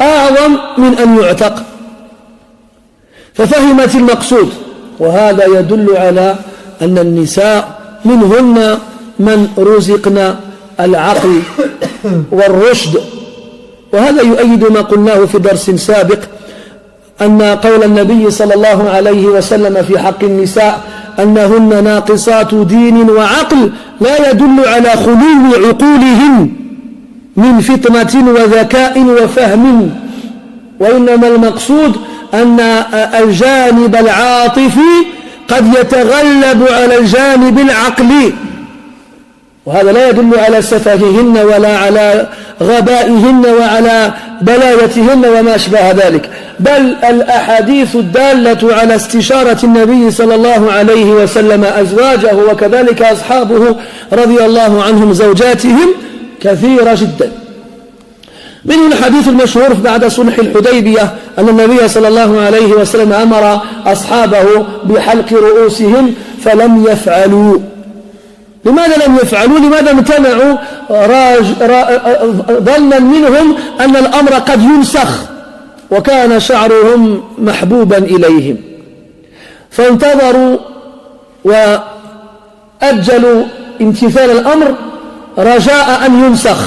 Speaker 1: أعظم من أن يعتق؟ ففهمت المقصود. وهذا يدل على أن النساء منهن من رزقنا العقل والرشد. وهذا يؤيد ما قلناه في درس سابق أن قول النبي صلى الله عليه وسلم في حق النساء أنهن ناقصات دين وعقل لا يدل على خلو عقولهن من فطنة وذكاء وفهم، وإنما المقصود أن الجانب العاطفي قد يتغلب على الجانب العقلي، وهذا لا يدل على سفههن ولا على غبائهن وعلى بلايتهن وما أشبه ذلك، بل الأحاديث الدالة على استشارة النبي صلى الله عليه وسلم أزواجه وكذلك أصحابه رضي الله عنهم زوجاتهم كثيرة جدا. منه الحديث المشهور بعد صلح الحديبية أن النبي صلى الله عليه وسلم أمر أصحابه بحلق رؤوسهم فلم يفعلوا. لماذا لم يفعلوا؟ لماذا امتنعوا؟ ظنا منهم أن الأمر قد ينسخ، وكان شعرهم محبوبا إليهم، فانتظروا وأجلوا امتثال الأمر رجاء أن ينسخ.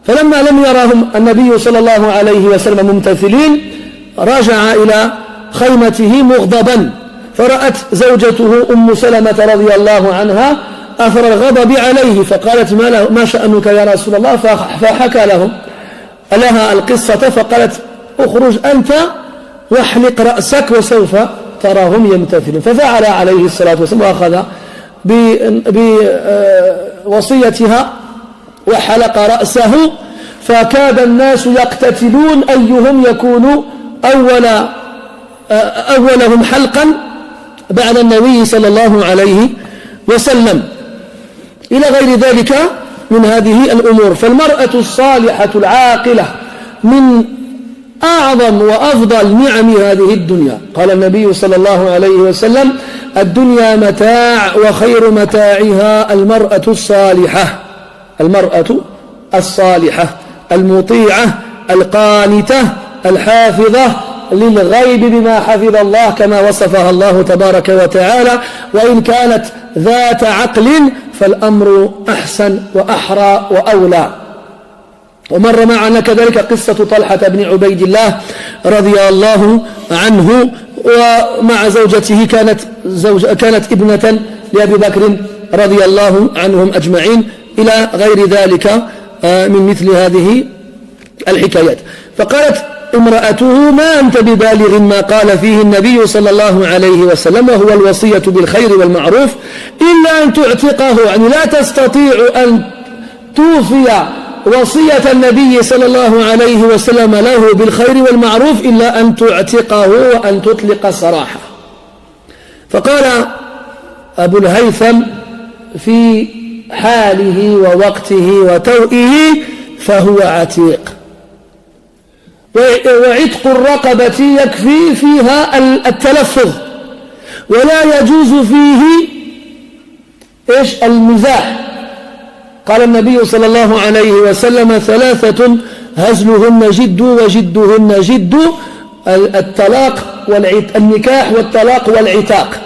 Speaker 1: فلما لم يرهم النبي صلى الله عليه وسلم ممتثلين رجع إلى خيمته مغضبا، فرأت زوجته أم سلمة رضي الله عنها أثر الغضب عليه، فقالت: ما شأنك يا رسول الله؟ فحكى لها القصة، فقالت: اخرج أنت واحلق رأسك وسوف تراهم يمتثلون. ففعل عليه الصلاة والسلام وأخذ بوصيتها وحلق رأسه، فكاد الناس يقتتلون أيهم يكون أولهم حلقا بعد النبي صلى الله عليه وسلم، إلى غير ذلك من هذه الأمور. فالمرأة الصالحة العاقلة من أعظم وأفضل نعم هذه الدنيا. قال النبي صلى الله عليه وسلم: الدنيا متاع وخير متاعها المرأة الصالحة المطيعة القانتة الحافظة للغيب بما حفظ الله كما وصفها الله تبارك وتعالى، وإن كانت ذات عقل فالأمر أحسن وأحرى وأولى. ومر معنا كذلك قصة طلحة بن عبيد الله رضي الله عنه، ومع زوجته كانت ابنة لأبي بكر رضي الله عنهم أجمعين، إلى غير ذلك من مثل هذه الحكايات. فقالت امرأته: ما أنت ببالغ ما قال فيه النبي صلى الله عليه وسلم، وهو الوصية بالخير والمعروف، إلا أن تعتقه. يعني لا تستطيع أن توفي وصية النبي صلى الله عليه وسلم له بالخير والمعروف إلا أن تعتقه وأن تطلق سراحه. فقال أبو الهيثم في حاله ووقته وتوئه: فهو عتيق. وعتق الرقبة يكفي فيها التلفظ، ولا يجوز فيه المزاح. قال النبي صلى الله عليه وسلم: ثلاثة هزلهن جد وجدهن جد: الطلاق النكاح والطلاق والعتاق.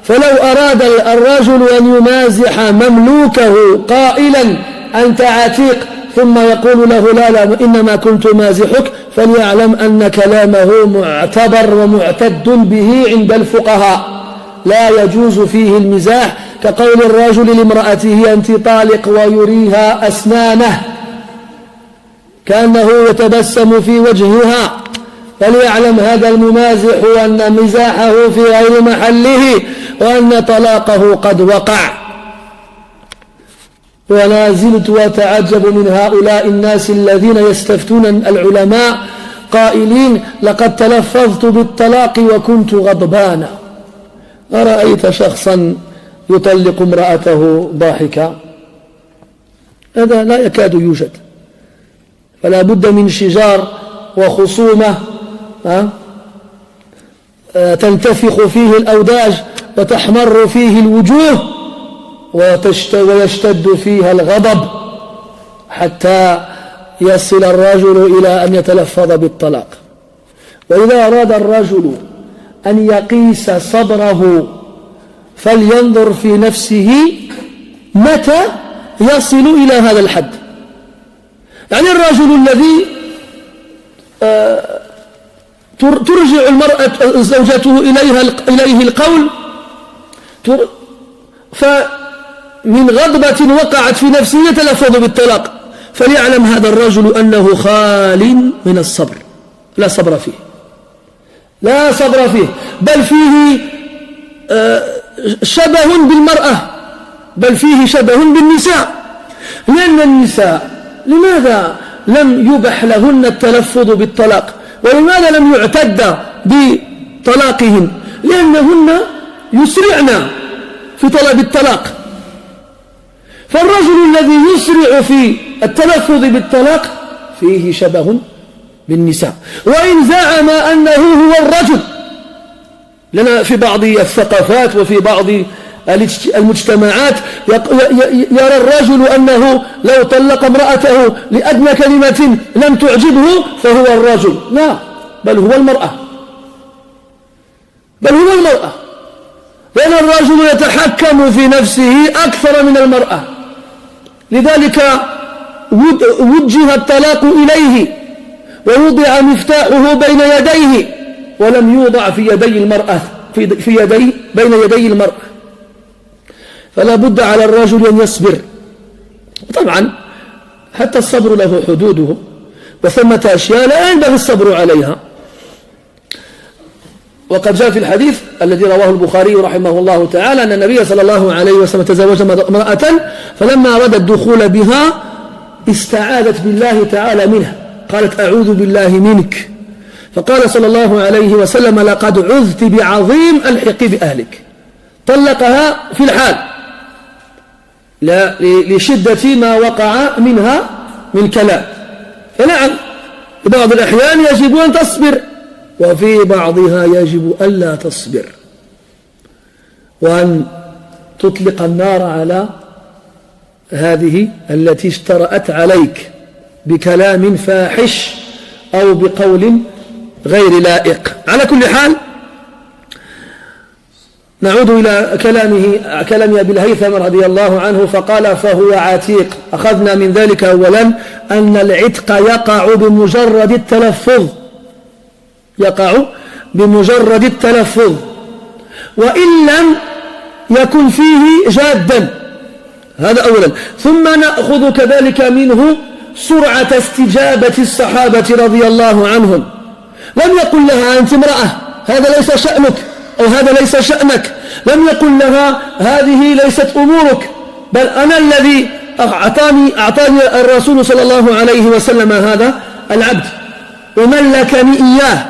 Speaker 1: فلو أراد الرجل أن يمازح مملوكه قائلا: أنت عتيق، ثم يقول له: لا إنما كنت مازحك، فليعلم أن كلامه معتبر ومعتد به عند الفقهاء، لا يجوز فيه المزاح، كقول الرجل لامرأته: أنت طالق، ويريها أسنانه كأنه يتبسم في وجهها. فليعلم هذا الممازح أن مزاحه في غير محله، وأن طلاقه قد وقع. ولا زلت أتعجب من هؤلاء الناس الذين يستفتون العلماء قائلين: لقد تلفظت بالطلاق وكنت غضبانا. أرأيت شخصا يطلق امرأته ضاحكا؟ هذا لا يكاد يوجد. فلا بد من شجار وخصومة تنتفخ فيه الأوداج وتحمر فيه الوجوه ويشتد فيها الغضب حتى يصل الرجل إلى أن يتلفظ بالطلاق. وإذا أراد الرجل أن يقيس صبره فلينظر في نفسه متى يصل إلى هذا الحد. يعني الرجل الذي ترجع المرأة زوجته إليه القول، فمن غضبة وقعت في نفسه يتلفظ بالطلاق، فليعلم هذا الرجل أنه خال من الصبر، لا صبر فيه، لا صبر فيه، بل فيه شبه بالمرأة، بل فيه شبه بالنساء. لأن النساء لماذا لم يبح لهن التلفظ بالطلاق؟ ولماذا لم يعتد بطلاقهن؟ لأنهن يسرعن في طلب الطلاق. فالرجل الذي يسرع في التلفظ بالطلاق فيه شبه بالنساء، وإن زعم أنه هو الرجل. لنا في بعض الثقافات وفي بعض المجتمعات يرى الرجل أنه لو طلق امرأته لأدنى كلمة لم تعجبه فهو الرجل. لا، بل هو المرأة، بل هو المرأة، لأن الرجل يتحكم في نفسه أكثر من المرأة. لذلك وجه الطلاق إليه ووضع مفتاحه بين يديه، ولم يوضع في يدي المرأة بين يدي المرأة. فلا بد على الرجل أن يصبر. طبعا حتى الصبر له حدوده، وثمة أشياء لا ينبغي الصبر عليها. وقد جاء في الحديث الذي رواه البخاري رحمه الله تعالى أن النبي صلى الله عليه وسلم تزوج امرأة، فلما أراد الدخول بها استعاذت بالله تعالى منها، قالت: أعوذ بالله منك. فقال صلى الله عليه وسلم: لقد عذت بعظيم، ألحقي بأهلك. طلقها في الحال لشدة ما وقع منها من كلام. فنعم في بعض الأحيان يجب أن تصبر، وفي بعضها يجب ألا تصبر، وأن تطلق النار على هذه التي اشترأت عليك بكلام فاحش أو بقول غير لائق. على كل حال نعود إلى كلام أبي الهيثم رضي الله عنه، فقال: فهو عتيق. أخذنا من ذلك أولا أن العتق يقع بمجرد التلفظ، يقع بمجرد التلفظ، وإن لم يكن فيه جادا. هذا أولا. ثم نأخذ كذلك منه سرعة استجابة الصحابة رضي الله عنهم. لم يقل لها: أنت امرأة، هذا ليس شأنك، أو هذا ليس شأنك. لم يقل لها: هذه ليست أمورك، بل أنا الذي أعطاني الرسول صلى الله عليه وسلم هذا العبد وملكني إياه.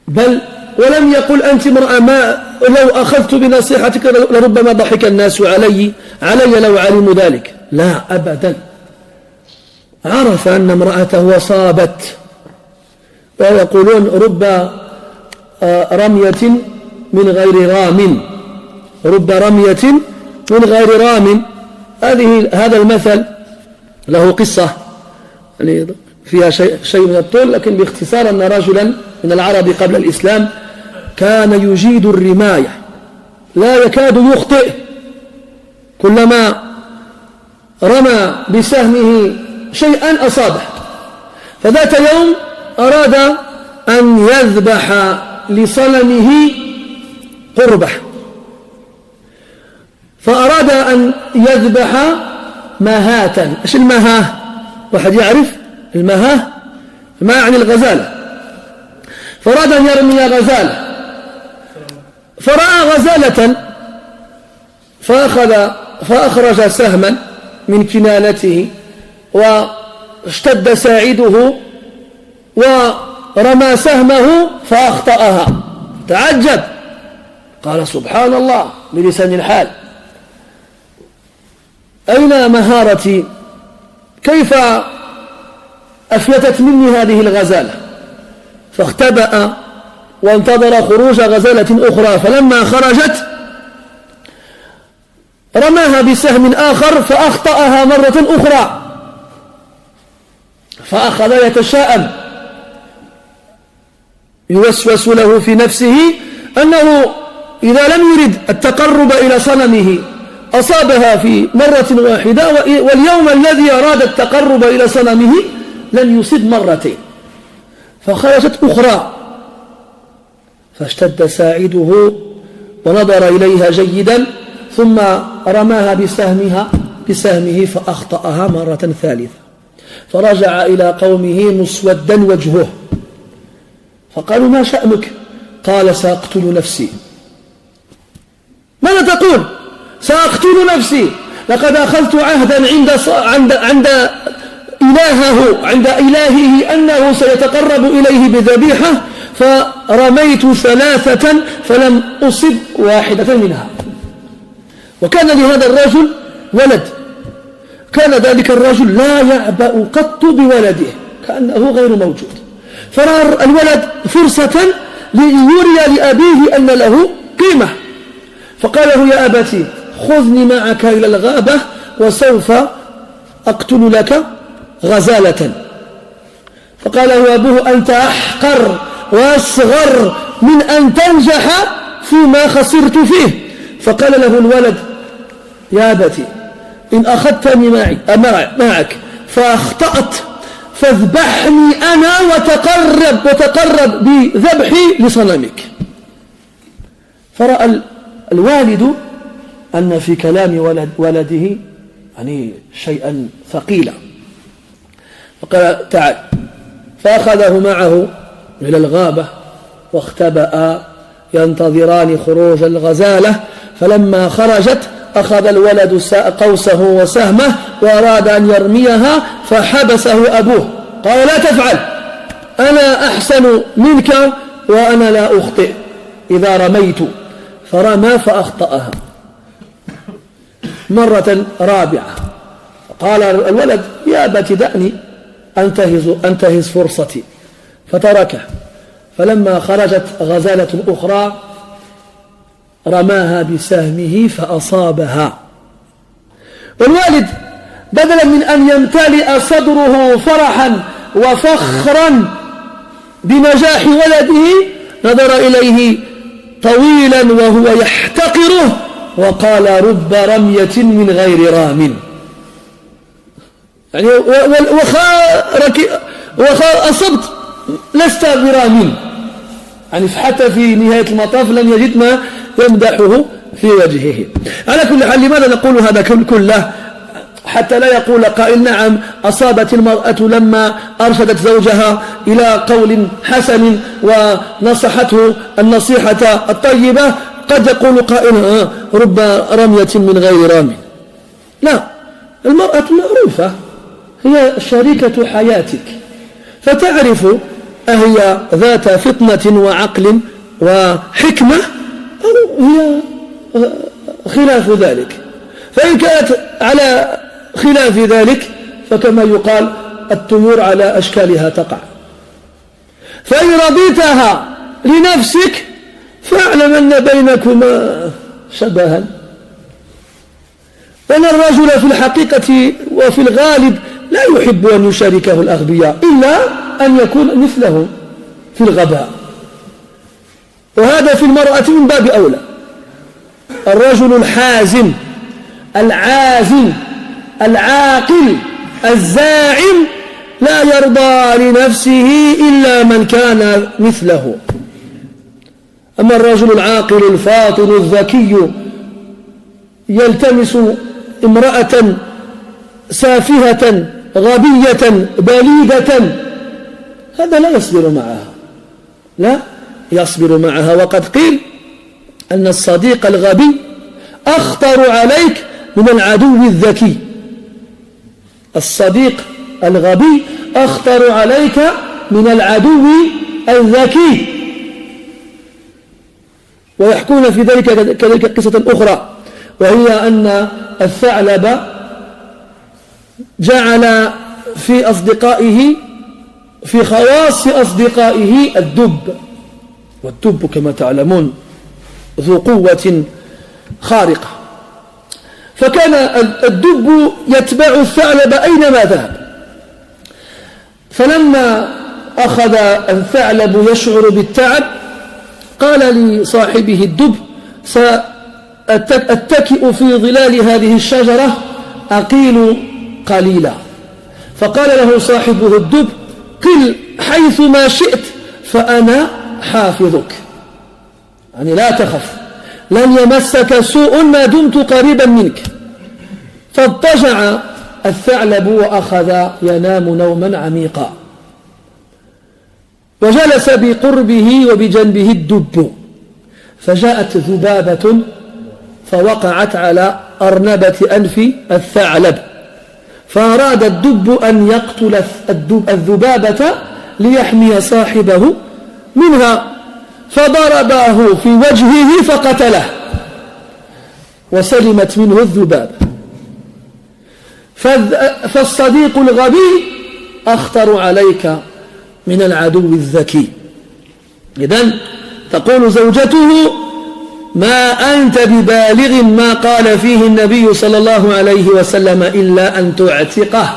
Speaker 1: بل ولم يقل: أنت امرأة، ما لو أخذت بنصيحتك لربما ضحك الناس علي لو علموا ذلك. لا أبدا، عرف أن امرأته صابت. ويقولون: رب رمية من غير رام، رب رمية من غير رام. هذا المثل له قصة يعني فيها شيء من الطول، لكن باختصار أن رجلا من العرب قبل الإسلام كان يجيد الرماية لا يكاد يخطئ، كلما رمى بسهمه شيئا أصابه. فذات يوم أراد أن يذبح لصنمه قربة، فأراد أن يذبح مهاة. إيش المهاة؟ واحد يعرف المهاة؟ ما يعني الغزالة. فأراد أن يرمي غزالة، فرأى غزالة فأخرج سهما من كنانته واشتد ساعده ورمى سهمه فأخطأها. تعجب، قال سبحان الله بلسان الحال، أين مهارتي؟ كيف أفلتت مني هذه الغزالة؟ فاختبأ وانتظر خروج غزالة أخرى، فلما خرجت رماها بسهم آخر فأخطأها مرة أخرى، فأخذ يتشاءم يوسوس له في نفسه أنه إذا لم يرد التقرب إلى صنمه أصابها في مرة واحدة، واليوم الذي أراد التقرب إلى صنمه لم يصب مرتين. فخرجت أخرى فاشتد ساعده ونظر إليها جيدا، ثم رماها بسهمه فأخطأها مرة ثالثة، فرجع إلى قومه مسودا وجهه، فقالوا ما شأنك؟ قال سأقتل نفسي. ماذا تقول؟ سأقتل نفسي، لقد أخذت عهدا عند إلهه أنه سيتقرب إليه بذبيحة، فرميت 3 فلم أصب واحدة منها. وكان لهذا الرجل ولد، كان ذلك الرجل لا يعبأ قط بولده كأنه غير موجود، فرأى الولد فرصة ليري لأبيه أن له قيمة، فقال له يا أبتي خذني معك إلى الغابة وسوف أقتل لك غزالة. فقال له أبوه أنت أحقر وأصغر من أن تنجح فيما خسرت فيه. فقال له الولد يا أبتي إن أخذتني معك فأخطأت فاذبحني أنا وتقرب بذبحي لصنمك. فرأى الوالد أن في كلام ولده يعني شيئا ثقيلا، فقال تعال، فأخذه معه إلى الغابة واختبأ ينتظران خروج الغزالة. فلما خرجت أخذ الولد قوسه وسهمه وأراد أن يرميها، فحبسه أبوه قال لا تفعل، أنا أحسن منك وأنا لا أخطئ إذا رميت. فرمى فأخطأها مرة رابعة. قال الولد يا أبت دعني أنتهز فرصتي، فتركه. فلما خرجت غزالة أخرى رماها بسهمه فأصابها. والوالد بدلا من أن يمتلئ صدره فرحا وفخرا بنجاح ولده نظر إليه طويلا وهو يحتقره وقال رب رمية من غير رام، يعني أصبت لست برام، يعني حتى في نهاية المطاف لم يجد ما يمدحه في وجهه. على كل حال لماذا نقول هذا كله؟ حتى لا يقول قائل نعم أصابت المرأة لما أرشدت زوجها إلى قول حسن ونصحته النصيحة الطيبة، قد يقول قائل رب رمية من غير رام. لا، المرأة معروفة هي شريكة حياتك، فتعرف أهي ذات فطنة وعقل وحكمة أو هي خلاف ذلك. فإن كانت على خلاف ذلك فكما يقال الطيور على أشكالها تقع. فإن رضيتها لنفسك فاعلم أن بينكما شبها، وأن الرجل في الحقيقة وفي الغالب لا يحب أن يشاركه الأغبياء إلا أن يكون مثله في الغباء، وهذا في المرأة من باب أولى. الرجل الحازم العازم العاقل الزاعم لا يرضى لنفسه إلا من كان مثله. أما الرجل العاقل الفاطن الذكي يلتمس امرأة سافهة غبية بليدة، هذا لا يصبر معها، لا يصبر معها. وقد قيل أن الصديق الغبي أخطر عليك من العدو الذكي. الصديق الغبي أخطر عليك من العدو الذكي. ويحكون في ذلك كذلك قصة أخرى، وهي أن الثعلب جعل في أصدقائه في خواص أصدقائه الدب، والدب كما تعلمون ذو قوة خارقة، فكان الدب يتبع الثعلب أينما ذهب. فلما أخذ الثعلب يشعر بالتعب قال لصاحبه الدب: سأتكئ في ظلال هذه الشجرة أقيل قليلا. فقال له صاحبه الدب: قل حيث ما شئت فأنا حافظك، يعني لا تخف، لن يمسك سوء ما دمت قريبا منك. فاضطجع الثعلب وأخذ ينام نوما عميقا، وجلس بقربه وبجنبه الدب، فجاءت ذبابة فوقعت على أرنبة أنف الثعلب، فأراد الدب أن يقتل الذبابة ليحمي صاحبه منها، فضربه في وجهه فقتله وسلمت منه الذباب. فالصديق الغبي أخطر عليك من العدو الذكي. إذن تقول زوجته: ما أنت ببالغ ما قال فيه النبي صلى الله عليه وسلم إلا أن تعتقه.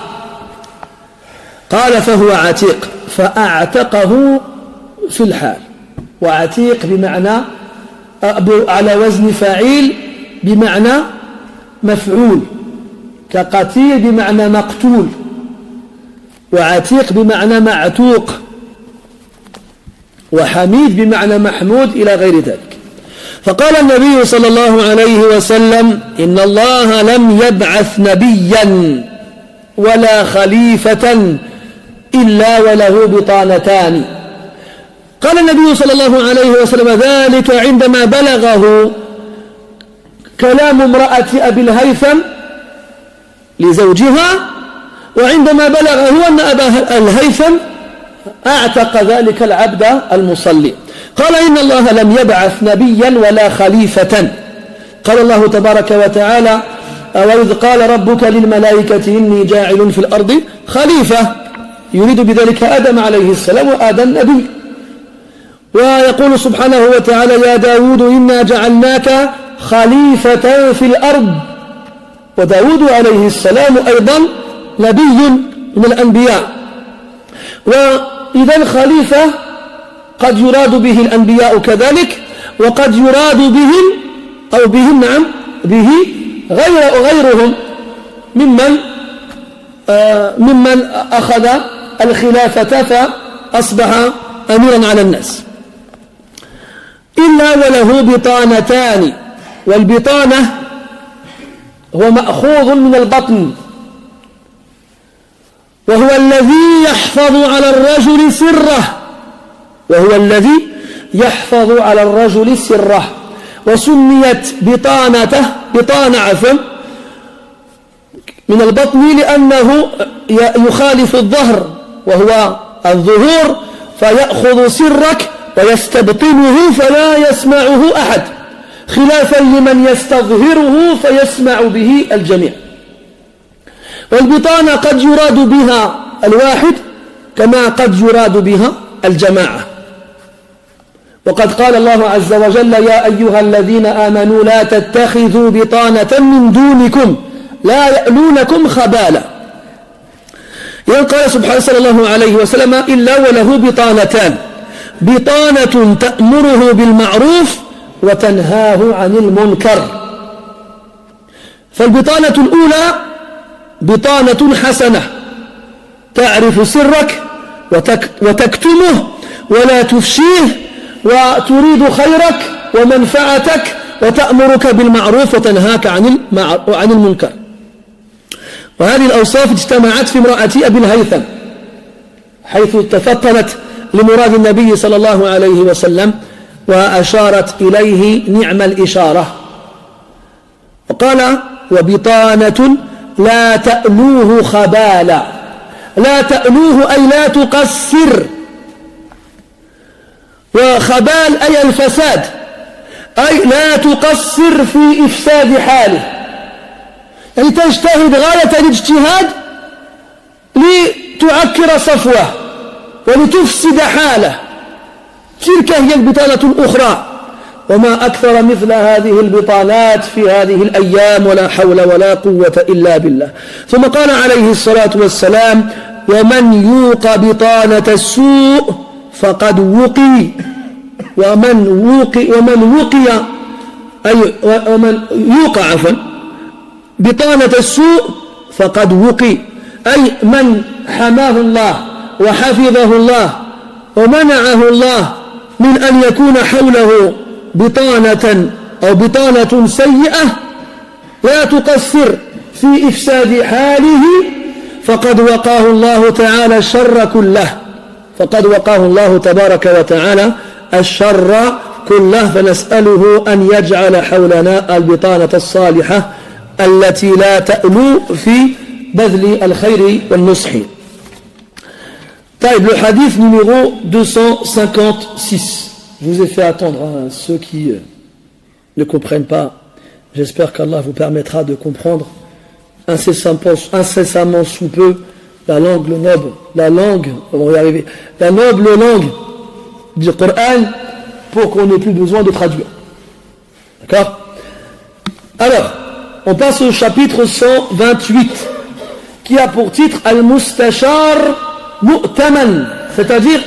Speaker 1: قال: فهو عتيق، فأعتقه في الحال. وعتيق بمعنى على وزن فاعيل بمعنى مفعول، كقتيل بمعنى مقتول، وعتيق بمعنى معتوق، وحميد بمعنى محمود إلى غير ذلك. فقال النبي صلى الله عليه وسلم: إن الله لم يبعث نبيا ولا خليفة إلا وله بطانتان. قال النبي صلى الله عليه وسلم ذلك عندما بلغه كلام امرأة أبي الهيثم لزوجها، وعندما بلغه أن أبا الهيثم أعتق ذلك العبد المصلي. قال: إن الله لم يبعث نبيا ولا خليفة. قال الله تبارك وتعالى: وإذ قال ربك للملائكة إني جاعل في الأرض خليفة، يريد بذلك آدم عليه السلام، وآدم نبي. ويقول سبحانه وتعالى: يا داود إنا جعلناك خليفة في الأرض. وداود عليه السلام أيضا نبي من الأنبياء. وإذا الخليفة قد يراد به الأنبياء كذلك، وقد يراد بهم أو بهم نعم به غيرهم ممن أخذ الخلافة فأصبح أميرا على الناس. إلا وله بطانتان، والبطانة هو مأخوذ من البطن، وهو الذي يحفظ على الرجل سره، وهو الذي يحفظ على الرجل سره. وسميت بطانة عفوا من البطن لأنه يخالف الظهر وهو الظهور، فيأخذ سرك ويستبطنه فلا يسمعه أحد، خلافا لمن يستظهره فيسمع به الجميع. والبطانة قد يراد بها الواحد كما قد يراد بها الجماعة. وقد قال الله عز وجل: يا أيها الذين آمنوا لا تتخذوا بطانة من دونكم لا يألونكم خبالا. قال سبحانه صلى الله عليه وسلم إلا وله بطانتان بطانة تأمره بالمعروف وتنهاه عن المنكر. فالبطانة الأولى بطانة حسنة تعرف سرك وتكتمه ولا تفشيه وتريد خيرك ومنفعتك وتأمرك بالمعروف وتنهاك عن المنكر. وهذه الأوصاف اجتمعت في امرأة أبي الهيثم حيث تفطنت لمراد النبي صلى الله عليه وسلم وأشارت إليه نعم الإشارة وقال وبطانة لا تألوه خبالا. لا تألوه أي لا تقصر، وخبال أي الفساد، أي لا تقصر في إفساد حاله، يعني تجتهد غاية الاجتهاد لتعكر صفوه ولتفسد حاله. تلك هي البطانة الأخرى، وما أكثر مثل هذه البطانات في هذه الأيام، ولا حول ولا قوة إلا بالله. ثم قال عليه الصلاة والسلام ومن يوق بطانة السوء فقد وقي. ومن يوق بطانة السوء فقد وقي، أي من حماه الله وحفظه الله ومنعه الله من أن يكون حوله بطانة سيئة لا تقصر في إفساد حاله، فقد وقاه الله تعالى الشر كله، فقد وقاه الله تبارك وتعالى الشر كله. فنسأله أن يجعل حولنا البطانة الصالحة التي لا تألو في بذل الخير والنصح. طيب, le hadith numéro 256. Je vous ai fait attendre, hein, ceux qui ne comprennent pas. J'espère qu'Allah vous permettra de comprendre incessamment sous peu la langue noble, on va y arriver, la noble langue du Coran, pour qu'on n'ait plus besoin de traduire. D'accord? Alors, on passe au chapitre 128, qui a pour titre Al-Mustashar Mu'taman, c'est-à-dire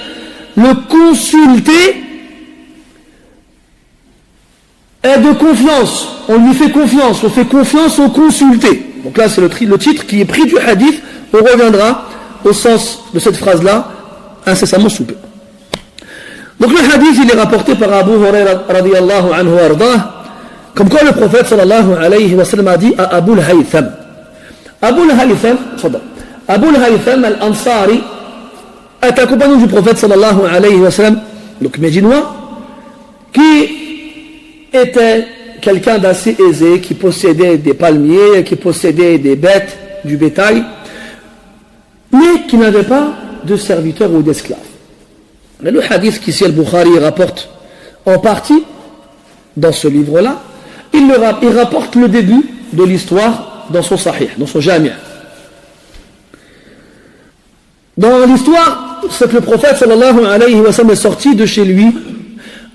Speaker 1: le consulté est de confiance, on lui fait confiance, on fait confiance au consulté. Donc là c'est le titre qui est pris du hadith. On reviendra au sens de cette phrase-là incessamment sous peu. Donc le hadith il est rapporté par Abu Huraira radiyallahu anhu ardah, comme quoi le prophète sallallahu alayhi wa sallam a dit à Abu al-Haytham. Abu al-Haytham al-Ansari est un compagnon du prophète sallallahu alayhi wa sallam, donc médinois, qui était quelqu'un d'assez aisé, qui possédait des palmiers, qui possédait des bêtes, du bétail, mais qui n'avait pas de serviteurs ou d'esclaves. Mais le hadith qu'ici al-Bukhari rapporte en partie dans ce livre-là, il rapporte le début de l'histoire dans son sahih, dans son jami'. Dans l'histoire, c'est que le prophète sallallahu alayhi wa sallam est sorti de chez lui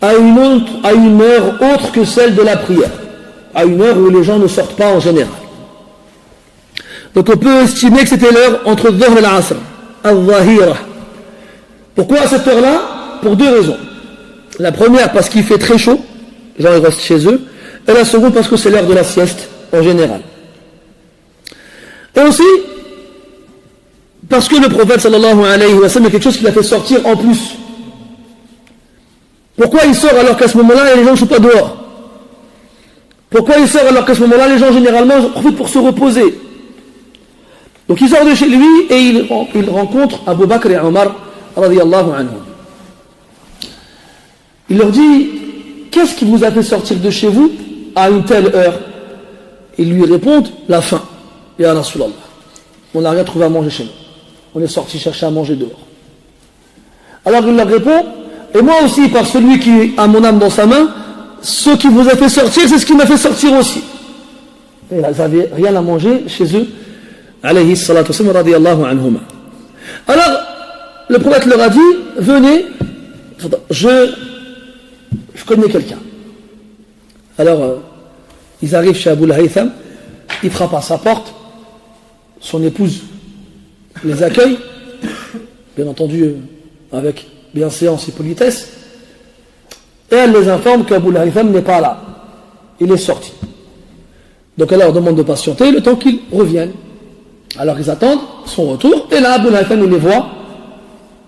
Speaker 1: à une heure autre que celle de la prière, à une heure où les gens ne sortent pas en général. Donc on peut estimer que c'était l'heure entre Dhuhr et l'Asr, al-Zahira. Pourquoi à cette heure-là? Pour deux raisons. La première, parce qu'il fait très chaud, les gens ils restent chez eux, et la seconde, parce que c'est l'heure de la sieste en général. Et aussi, parce que le prophète sallallahu alayhi wa sallam, il y a quelque chose qui l'a fait sortir en plus. Pourquoi il sort alors qu'à ce moment-là, les gens ne sont pas dehors? Pourquoi il sort alors qu'à ce moment-là, les gens généralement profitent pour se reposer? Donc il sort de chez lui et il rencontre Abu Bakr et Omar radiyallahu anhu. Il leur dit, qu'est-ce qui vous a fait sortir de chez vous à une telle heure? Ils lui répondent, la faim. Ya Rasulallah, on n'a rien trouvé à manger chez nous. On est sorti chercher à manger dehors. Alors il leur répond, et moi aussi, par celui qui a mon âme dans sa main, ce qui vous a fait sortir, c'est ce qui m'a fait sortir aussi. Et ils n'avaient rien à manger chez eux, alayhi salatu wa sallam, radiyallahu anhuma. Alors, le prophète leur a dit, venez, je connais quelqu'un. Alors, ils arrivent chez Abu al-Haytham, il frappe à sa porte, son épouse les accueille, bien entendu avec bienséance et politesse, et elle les informe qu'Abu al-Haytham n'est pas là, il est sorti. Donc elle leur demande de patienter le temps qu'ils reviennent. Alors ils attendent son retour, et là Abu al-Haytham il les voit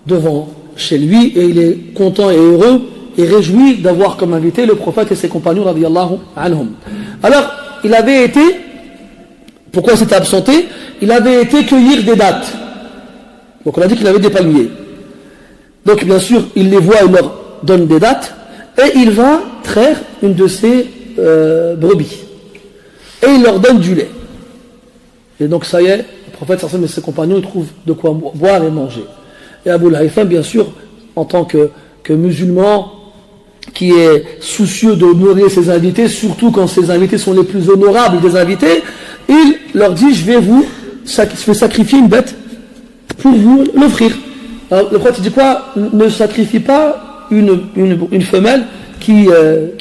Speaker 1: devant chez lui, et il est content et heureux et réjoui d'avoir comme invité le prophète et ses compagnons radiyallahu anhum. Alors il avait été, pourquoi il s'était absenté? Il avait été cueillir des dattes. Donc on a dit qu'il avait des palmiers. Donc bien sûr il les voit, il leur donne des dattes, et il va traire une de ses brebis, et il leur donne du lait. Et donc ça y est, le prophète sallallahu alayhi wa sallam et ses compagnons ils trouvent de quoi boire et manger. Et Abu al-Haytham, bien sûr, en tant que musulman qui est soucieux d'honorer ses invités, surtout quand ses invités sont les plus honorables des invités, il leur dit: je vais sacrifier une bête pour vous l'offrir. Alors le prophète dit quoi? Ne sacrifie pas une femelle qui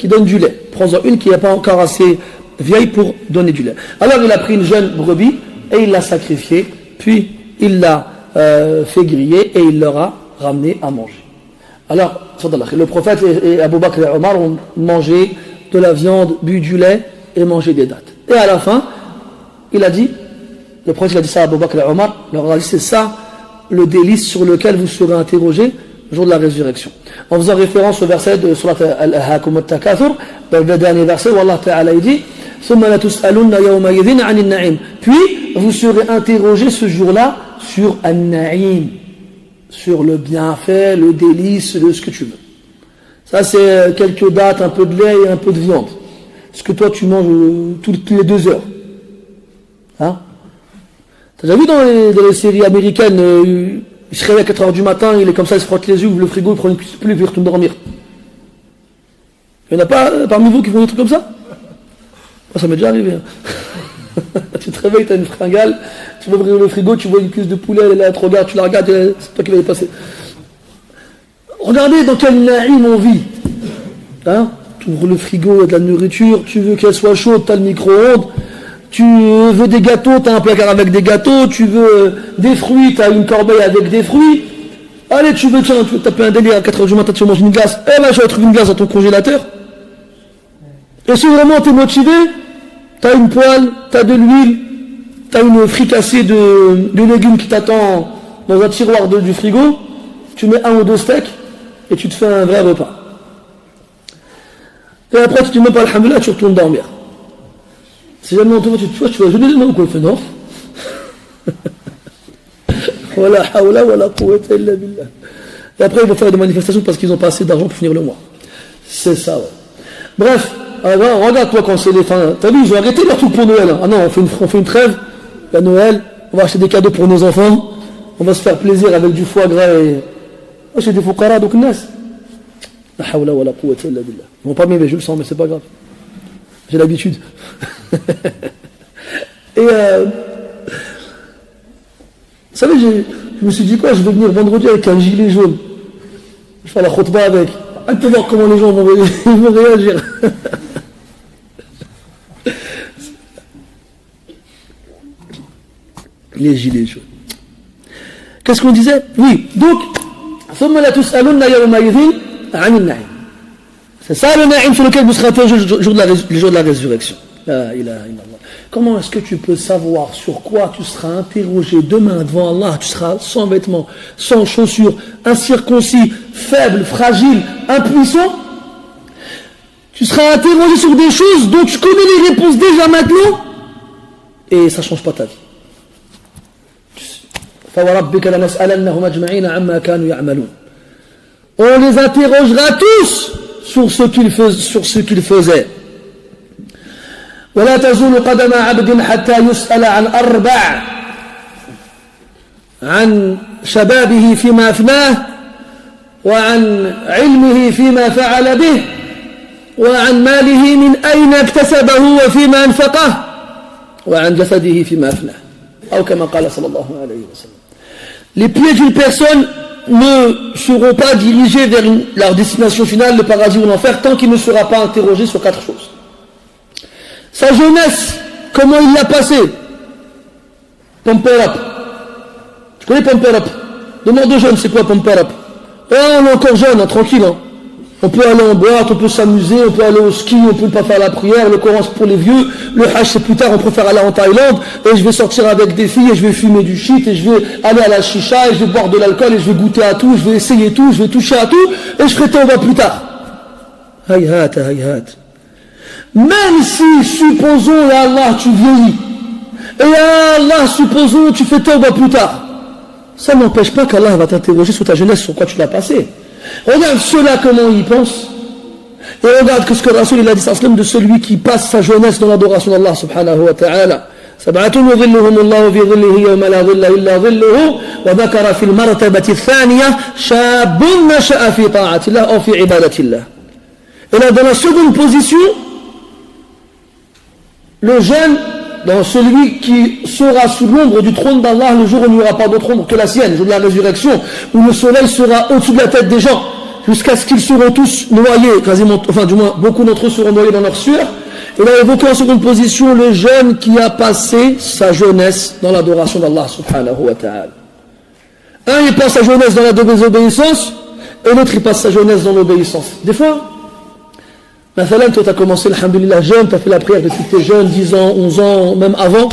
Speaker 1: donne du lait. Prends-en une qui n'est pas encore assez vieille pour donner du lait. Alors il a pris une jeune brebis et il l'a sacrifiée, puis il l'a fait griller et il leur a ramené à manger. Alors, le prophète et Abu Bakr et Omar ont mangé de la viande, bu du lait et mangé des dattes. Et à la fin, il a dit, le prophète a dit ça à Abu Bakr et Omar, il leur a dit: c'est ça le délice sur lequel vous serez interrogés le jour de la résurrection. En faisant référence au verset de Surat Al-Hakum Al-Takathur, dans le dernier verset où Allah Ta'ala dit: puis vous serez interrogés ce jour-là sur An-Na'im, sur le bienfait, le délice de ce que tu veux. Ça c'est quelques dates, un peu de lait et un peu de viande. Ce que toi tu manges toutes les 2 heures. Hein? T'as déjà vu dans les séries américaines, il se réveille à 4h du matin, il est comme ça, il se frotte les yeux, ouvre le frigo, il prend une pluie, il retourne dormir. Il n'y en a pas parmi vous qui font des trucs comme ça? Moi, ça m'est déjà arrivé. Tu te réveilles, tu as une fringale, tu vas ouvrir le frigo, tu vois une cuisse de poulet, elle est là, tu regardes, tu la regardes, c'est toi qui vas y passer. Regardez dans quel naïm on vit. Hein? Tu ouvres le frigo, il y a de la nourriture, tu veux qu'elle soit chaude, tu as le micro-ondes, tu veux des gâteaux, tu as un placard avec des gâteaux, tu veux des fruits, tu as une corbeille avec des fruits. Allez, tu veux taper un délire à 4h du matin, tu manges une glace, eh ben je vais trouver une glace dans ton congélateur. Et si vraiment tu es motivé, tu as une poêle, tu as de l'huile, tu as une fricassée de légumes qui t'attend dans un tiroir du frigo, tu mets 1 ou 2 steaks et tu te fais un vrai repas. Et après tu te dis même pas alhamdoulilah, tu retournes dormir. Si jamais on te voit, tu vas jeûner demain ou quoi? Il fait non. Wala hawla wala quwwata illa billah. Et après ils vont faire des manifestations parce qu'ils n'ont pas assez d'argent pour finir le mois. C'est ça, ouais. Bref. Alors, regarde-toi quand c'est les fins. T'as vu, ils ont arrêté leur truc pour Noël. Hein. Ah non, on fait une trêve. À Noël, on va acheter des cadeaux pour nos enfants. On va se faire plaisir avec du foie gras et. Moi, j'ai des fouqara, donc nas. La hawla wa la quwwata illa billah. Ils vont pas m'aimer, je le sens, mais c'est pas grave. J'ai l'habitude. Et vous savez, je me suis dit quoi? Je vais venir vendredi avec un gilet jaune. Je fais la khutbah avec. On peut voir comment les gens vont réagir. Les gilets jaunes. Qu'est-ce qu'on disait? Oui, donc, c'est ça le na'im sur lequel vous serez interrogé le jour de la résurrection. La ilaha illallah. Comment est-ce que tu peux savoir sur quoi tu seras interrogé demain devant Allah? Tu seras sans vêtements, sans chaussures, incirconcis, faible, fragile, impuissant. Tu seras interrogé sur des choses dont tu connais les réponses déjà maintenant et ça ne change pas ta vie. On les interrogera tous sur ce qu'ils faisaient. ولا تزول قدم عبد حتى يسأل عن 4: عن شبابه فيما أفناه، وعن علمه فيما فعل به، وعن ماله من أين اكتسبه وفيما أنفقه، وعن جسده فيما أفناه، أو كما قال صلى الله عليه وسلم. Les pieds d'une personne ne seront pas dirigés vers leur destination finale, le paradis ou l'enfer, tant qu'il ne sera pas interrogé sur 4 choses. Sa jeunesse, comment il l'a passé. Pumper up. Tu connais Pumper up? Demande aux jeunes, c'est quoi Pumper up? Oh, on est encore jeune, hein, tranquille. Hein. On peut aller en boîte, on peut s'amuser, on peut aller au ski, on peut pas faire la prière, le Coran c'est pour les vieux, le Hajj c'est plus tard, on préfère aller en Thaïlande, et je vais sortir avec des filles, et je vais fumer du shit, et je vais aller à la chicha, et je vais boire de l'alcool, et je vais goûter à tout, je vais essayer tout, je vais toucher à tout, et je ferai tauba plus tard. Hayhat, hayhat. Même si, supposons, ya Allah, tu vieillis, et ya Allah, supposons, tu fais tauba plus tard, ça n'empêche pas qu'Allah va t'interroger sur ta jeunesse, sur quoi tu l'as passé. Regarde ceux-là comment ils pensent. Et regarde que ce que Rasul il a dit de celui qui passe sa jeunesse dans l'adoration d'Allah subhanahu wa ta'ala. سبعة يظلهم الله في ظله يوم لا ظل إلا ظله وذكر في المرتبة الثانية شاب نشأ في طاعة الله أو في عبادة الله. Et là dans la seconde position, le jeune, dans celui qui sera sous l'ombre du trône d'Allah le jour où il n'y aura pas d'autre ombre que la sienne, le jour de la résurrection, où le soleil sera au-dessus de la tête des gens, jusqu'à ce qu'ils seront tous noyés, quasiment, enfin du moins beaucoup d'entre eux seront noyés dans leur sueur. Et là évoqué en seconde position le jeune qui a passé sa jeunesse dans l'adoration d'Allah subhanahu wa ta'ala. Un il passe sa jeunesse dans la désobéissance, et l'autre il passe sa jeunesse dans l'obéissance. Des fois, Mathalan, toi tu as commencé, alhamdulillah, jeune, tu as fait la prière depuis que tu es jeune, 10 ans, 11 ans, même avant.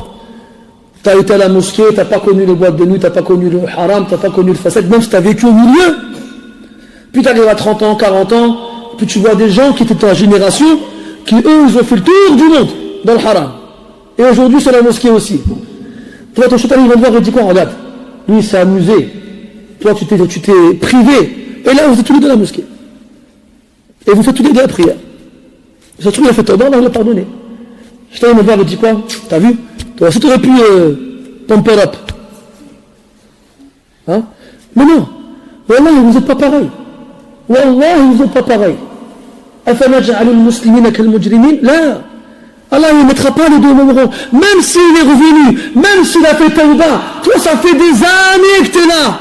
Speaker 1: Tu as été à la mosquée, tu n'as pas connu les boîtes de nuit, tu n'as pas connu le haram, tu n'as pas connu le facette, même si tu as vécu au milieu. Puis tu arrives à 30 ans, 40 ans, puis tu vois des gens qui étaient de ta génération, qui eux, ils ont fait le tour du monde dans le haram. Et aujourd'hui, c'est la mosquée aussi. Tu vois, ton shaitan, il va te voir et dit quoi? Regarde, lui, il s'est amusé. Toi, tu t'es privé. Et là, vous êtes tous les deux à la mosquée. Et vous faites tous les deux la prière. Ça se trouve, il a fait tauba, Allah l'a pardonné. Je t'ai voir et dit quoi? T'as vu? Toi aussi, tu aurais pu pumper up. Hein? Mais non. Wallah, vous n'êtes pas pareil. Wallah, vous n'êtes pas pareil. أَفَنَجْعَلُ الْمُسْلِمِينَ كَالْمُجْرِمِينَ لا. Allah ne mettra pas les deux au même rang. Même s'il est revenu, même s'il a fait tauba, toi, ça fait des années que tu es là.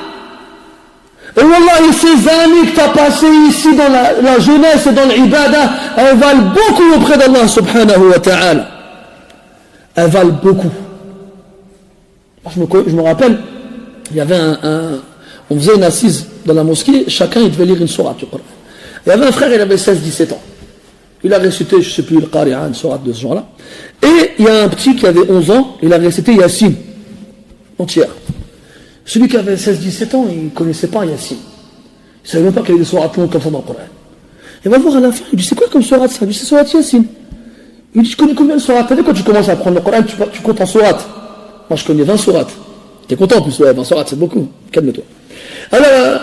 Speaker 1: Et Wallah, ces années que tu as passées ici dans la jeunesse et dans l'ibada, elles valent beaucoup auprès d'Allah subhanahu wa ta'ala. Elles valent beaucoup. Je me rappelle, il y avait on faisait une assise dans la mosquée, chacun il devait lire une sourate du Coran. Il y avait un frère, il avait 16-17 ans. Il a récité, je ne sais plus, le Qari'a, une sourate de ce genre-là. Et il y a un petit qui avait 11 ans, il a récité Yassine, entière. Celui qui avait 16-17 ans, il ne connaissait pas Yassine. Il ne savait même pas qu'il y avait des sourates longues comme ça dans le Coran. Il va voir à la fin, il dit c'est quoi comme sourate ça? Il dit c'est sourate Yassine. Il dit tu connais combien de sourates? T'as vu quand tu commences à apprendre le Coran, tu comptes en sourates. Moi je connais 20 sourates. T'es content en plus, ouais, 20 sourates c'est beaucoup. Calme-toi. Alors,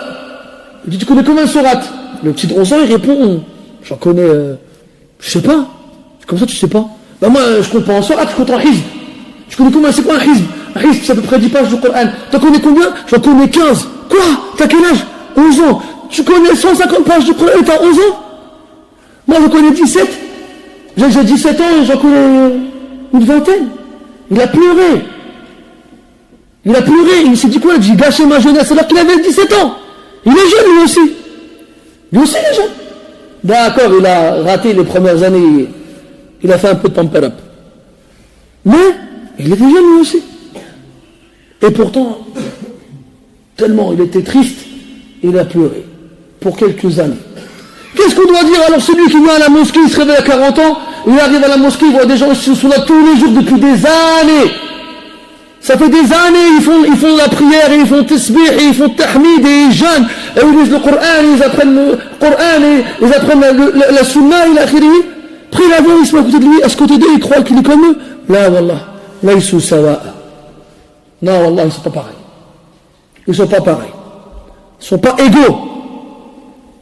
Speaker 1: il dit tu connais combien de sourates? Le petit de 11 ans il répond j'en connais, je sais pas. Comme ça tu sais pas? Bah moi je compte pas en sourates, je compte en hizb. Tu connais combien? C'est quoi un hizb? Un hizb c'est à peu près 10 pages du Coran. T'en connais combien? J'en connais 15. Quoi? T'as quel âge? 11 ans. Tu connais 150 pages du Coran et t'as 11 ans? Moi j'en connais 17. J'ai 17 ans et j'en connais une vingtaine. Il a pleuré. Il a pleuré. Il s'est dit quoi? J'ai gâché ma jeunesse alors qu'il avait 17 ans. Il est jeune lui aussi. Lui aussi il est jeune. D'accord, il a raté les premières années. Il a fait un peu de pumper up. Mais il était jeune lui aussi. Et pourtant, tellement il était triste, il a pleuré. Pour quelques années. Qu'est-ce qu'on doit dire alors celui qui vient à la mosquée, il se réveille à 40 ans, il arrive à la mosquée, il voit des gens qui sont là tous les jours depuis des années. Ça fait des années, ils font la prière, et ils font tasbih, et ils font tahmid, et ils jeûnent, et ils lisent le Coran, et ils apprennent le Coran, et ils apprennent la sunna, et l'akhiri. Après il avance, il se met à côté de lui, à ce côté d'eux, il croit qu'il est comme eux. Là, wallah, là ils sont sawa. Non, wallah, ils ne sont pas pareils. Ils ne sont pas pareils. Ils ne sont pas égaux.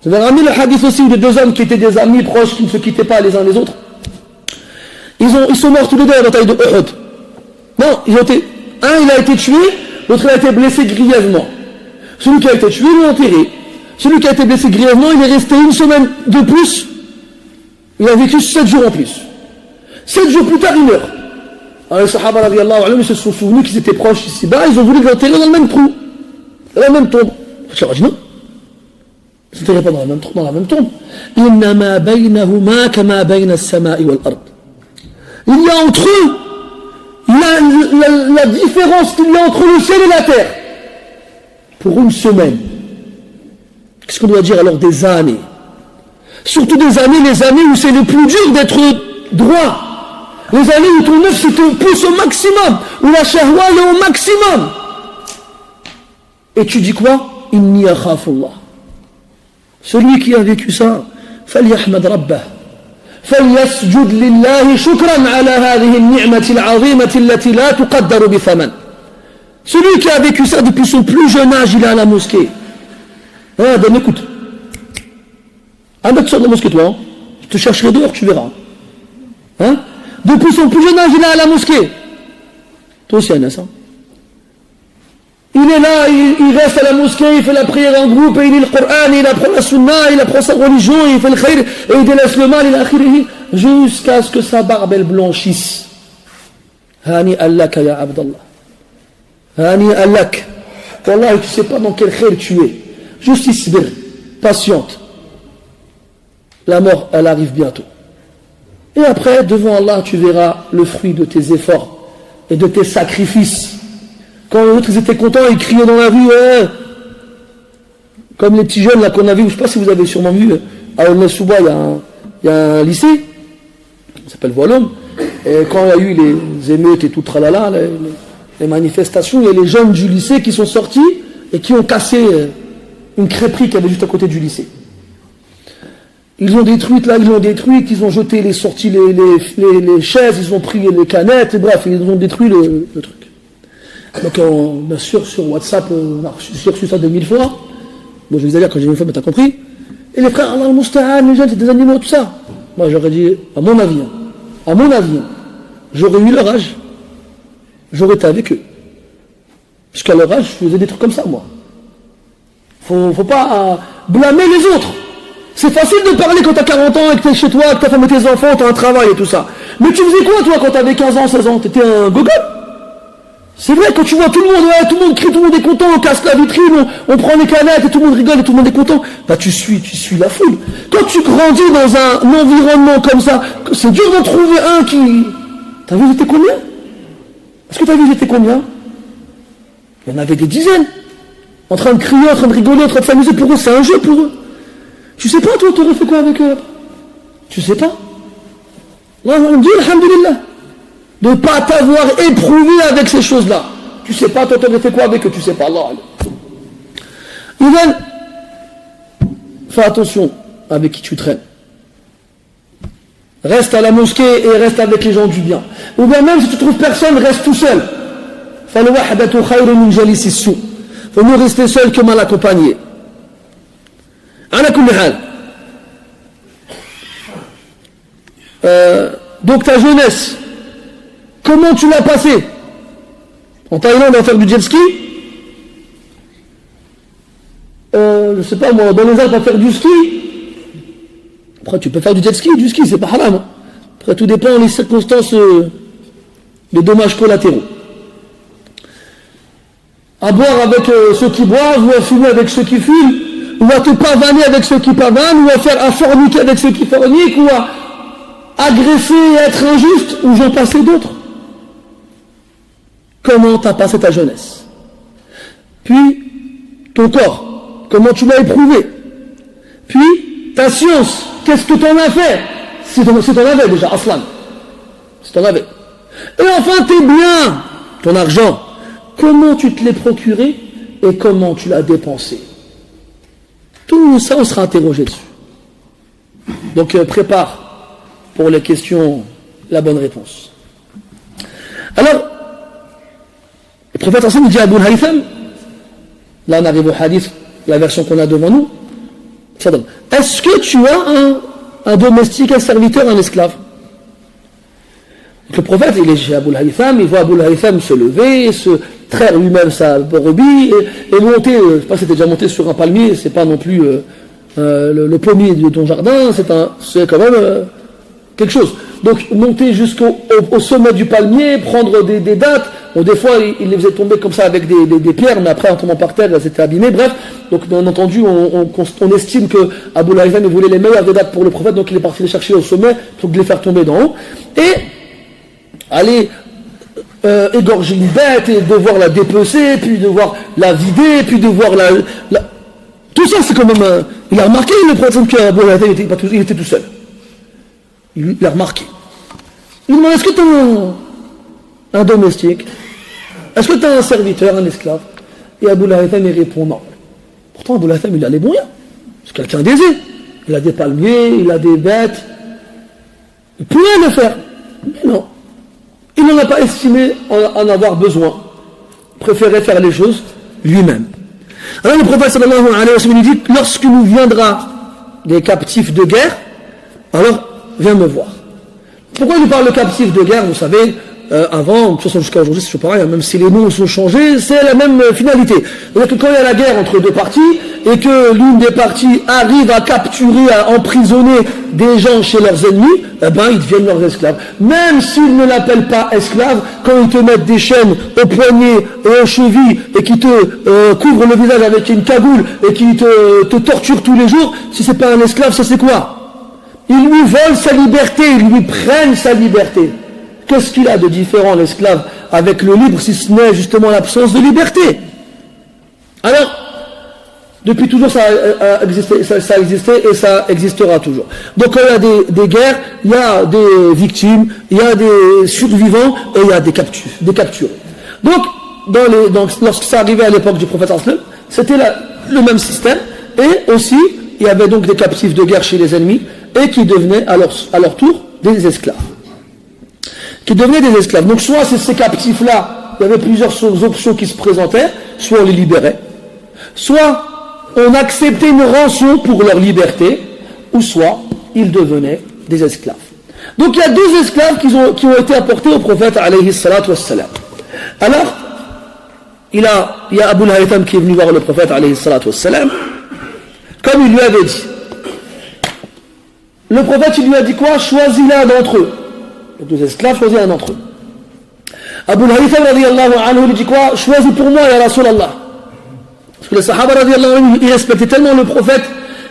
Speaker 1: Vous avez ramené le hadith aussi de deux hommes qui étaient des amis proches, qui ne se quittaient pas les uns les autres. Ils sont morts tous les deux à la bataille de Uhud. Non, un il a été tué, l'autre il a été blessé grièvement. Celui qui a été tué, il l'a enterré. Celui qui a été blessé grièvement, il est resté une semaine de plus. Il a vécu 7 jours en plus. 7 jours plus tard, il meurt. Alors les Sahaba radiyallahu anhum, ils se sont souvenus qu'ils étaient proches ici-bas, ils ont voulu l'enterrer dans le même trou, dans la même tombe. Je leur ai dit non. Ils ne s'enterraient pas dans la même tombe. Innama baynahuma kama bayna as-sama'i wal ard. Il y a entre eux la différence qu'il y a entre le ciel et la terre, pour une semaine. Qu'est-ce qu'on doit dire alors des années? Surtout des années, les années où c'est le plus dur d'être droit. Les années où ton œuf te pousse au maximum, où la shahwa est au maximum. Et tu dis quoi? Inni akhafullah. Celui qui a vécu ça, فليحمد ربه فليسجد لله شكرا على هذه النعمة العظيمة التي لا تقدر بثمن. Celui qui a vécu ça depuis son plus jeune âge, il est à la mosquée. Ah, ben écoute. Un mec sort de la mosquée, toi. Hein? Je te chercherai dehors, tu verras. Hein? Depuis son plus jeune âge, il est à la mosquée. Toi aussi, Anas. Hein? Il est là, il reste à la mosquée, il fait la prière en groupe, et il lit le Coran, il apprend la sunna, il apprend sa religion, il fait le khayr, et il délaisse le mal, il akhirihi, jusqu'à ce que sa barbe elle blanchisse. Hani allaka ya Abdallah. Hani allak. Wallah, tu sais pas dans quel khayr tu es. Juste isbir, patiente. La mort, elle arrive bientôt. Et après, devant Allah, tu verras le fruit de tes efforts et de tes sacrifices. Quand les autres ils étaient contents, ils criaient dans la rue, comme les petits jeunes là qu'on a vu, je ne sais pas si vous avez sûrement vu, à Al-Souba, il y a un lycée, ça s'appelle Voilhomme, et quand il y a eu les émeutes et tout, tralala, les manifestations, il y a les jeunes du lycée qui sont sortis et qui ont cassé une crêperie qui avait juste à côté du lycée. Ils ont détruit, ils ont jeté les sorties, les chaises, ils ont pris les canettes, et bref, ils ont détruit le truc. Donc, bien sûr, sur WhatsApp, on a reçu ça 2000 fois. Bon, je vais dire, quand j'ai 1000 fois, mais t'as compris. Et les frères, Allah al-Musta'an, les jeunes, c'est des animaux, tout ça. Moi, j'aurais dit, à mon avis, j'aurais eu leur âge, j'aurais été avec eux. Puisqu'à leur âge, je faisais des trucs comme ça, moi. Faut pas blâmer les autres. C'est facile de parler quand t'as 40 ans et que t'es chez toi, que t'as femme et tes enfants, t'as un travail et tout ça. Mais tu faisais quoi, toi, quand t'avais 15 ans, 16 ans? T'étais un gogol? C'est vrai, quand tu vois tout le monde crie, tout le monde est content, on casse la vitrine, on prend les canettes et tout le monde rigole et tout le monde est content, bah tu suis la foule. Quand tu grandis dans un environnement comme ça, c'est dur d'en trouver un qui... T'as vu, j'étais combien? Est-ce que t'as vu, j'étais combien? Il y en avait des dizaines. En train de crier, en train de rigoler, en train de s'amuser. Pour eux, c'est un jeu pour eux. Tu sais pas, toi, t'aurais fait quoi avec eux? Tu sais pas? Allah, on dit, alhamdulillah. De ne pas t'avoir éprouvé avec ces choses-là. Tu sais pas, toi, t'aurais fait quoi avec eux? Tu sais pas, Allah. Ivan, fais attention avec qui tu traînes. Reste à la mosquée et reste avec les gens du bien. Ou bien même si tu trouves personne, reste tout seul. Faut mieux rester seul que mal accompagné. Donc ta jeunesse, comment tu l'as passée? En Thaïlande, on va faire du jet ski. Je sais pas moi, dans les Alpes, on va faire du ski. Après, tu peux faire du jet ski, c'est pas haram. Hein. Après, tout dépend des circonstances, des dommages collatéraux. À boire avec ceux qui boivent, ou à fumer avec ceux qui fument, ou à te pavaner avec ceux qui pavanent, ou à forniquer avec ceux qui forniquent, ou à agresser et être injuste, ou j'en passais d'autres. Comment t'as passé ta jeunesse? Puis, ton corps, comment tu l'as éprouvé? Puis, ta science, qu'est-ce que t'en as fait? Si t'en avais déjà, Aslan. Si t'en avais. Et enfin, tes biens, ton argent, comment tu te l'es procuré et comment tu l'as dépensé? Tout ça, on sera interrogé dessus. Donc, prépare pour les questions la bonne réponse. Alors, le prophète Hassan dit à Abu Haytham, là on arrive au hadith, la version qu'on a devant nous, est-ce que tu as un domestique, un serviteur, un esclave? Donc le prophète, il est chez Abu Haytham, il voit Abu Haytham se lever, se traire lui-même sa brebis et monter, je ne sais pas si c'était déjà monté sur un palmier, c'est pas non plus le pommier de ton jardin, c'est quand même quelque chose. Donc monter jusqu'au sommet du palmier, prendre des dattes. Bon, des fois il les faisait tomber comme ça avec des pierres, mais après en tombant par terre, elles étaient abîmées. Bref, donc bien entendu, on estime que Abu Haytham voulait les meilleures des dattes pour le prophète, donc il est parti les chercher au sommet pour les faire tomber d'en haut. Et aller égorger une bête et devoir la dépecer, puis devoir la vider, puis devoir la... Tout ça, c'est quand même... Il a remarqué, le prophète, qu'il était tout seul. Il a remarqué. Il demande, est-ce que tu as un domestique? Est-ce que tu as un serviteur, un esclave? Et Abu Haytham, il répond non. Pourtant, Abu Haytham, il a les moyens. C'est quelqu'un d'aisé. Il a des palmiers, il a des bêtes. Il pouvait le faire. Mais non. Il n'en a pas estimé en avoir besoin. Il préférait faire les choses lui-même. Alors le prophète sallallahu alayhi wa sallam dit, lorsque nous viendra des captifs de guerre, alors viens me voir. Pourquoi il nous parle de captifs de guerre? Vous savez, avant, de toute façon jusqu'à aujourd'hui c'est toujours pareil, même si les noms sont changés, c'est la même finalité. C'est-à-dire que quand il y a la guerre entre deux parties, et que l'une des parties arrive à capturer, à emprisonner des gens chez leurs ennemis, eh ben ils deviennent leurs esclaves. Même s'ils ne l'appellent pas esclave, quand ils te mettent des chaînes aux poignets et aux chevilles, et qui te couvrent le visage avec une cagoule, et qui te torturent tous les jours, si c'est pas un esclave, ça c'est quoi? Ils lui volent sa liberté, ils lui prennent sa liberté. Qu'est-ce qu'il a de différent, l'esclave, avec le libre, si ce n'est justement l'absence de liberté? Alors, depuis toujours, ça a existé et ça existera toujours. Donc, quand il y a des guerres, il y a des victimes, il y a des survivants et il y a des capturés. Donc, lorsque ça arrivait à l'époque du prophète, c'était le même système. Et aussi, il y avait donc des captifs de guerre chez les ennemis et qui devenaient à leur tour des esclaves. Donc soit ces captifs-là, il y avait plusieurs options qui se présentaient, soit on les libérait, soit on acceptait une rançon pour leur liberté, ou soit ils devenaient des esclaves. Donc il y a deux esclaves qui ont été apportés au prophète alayhi salatu wassalam. Alors, il y a Abu Haytham qui est venu voir le prophète alayhi salatu wassalam, comme il lui avait dit. Le prophète il lui a dit quoi? Choisis l'un d'entre eux. Les deux esclaves, choisis un d'entre eux. Abu Haytham radiyallahu anhu lui dit quoi? Choisis pour moi, ya Rasulallah. Parce que les Sahaba radiyallahu anhu, ils respectaient tellement le prophète,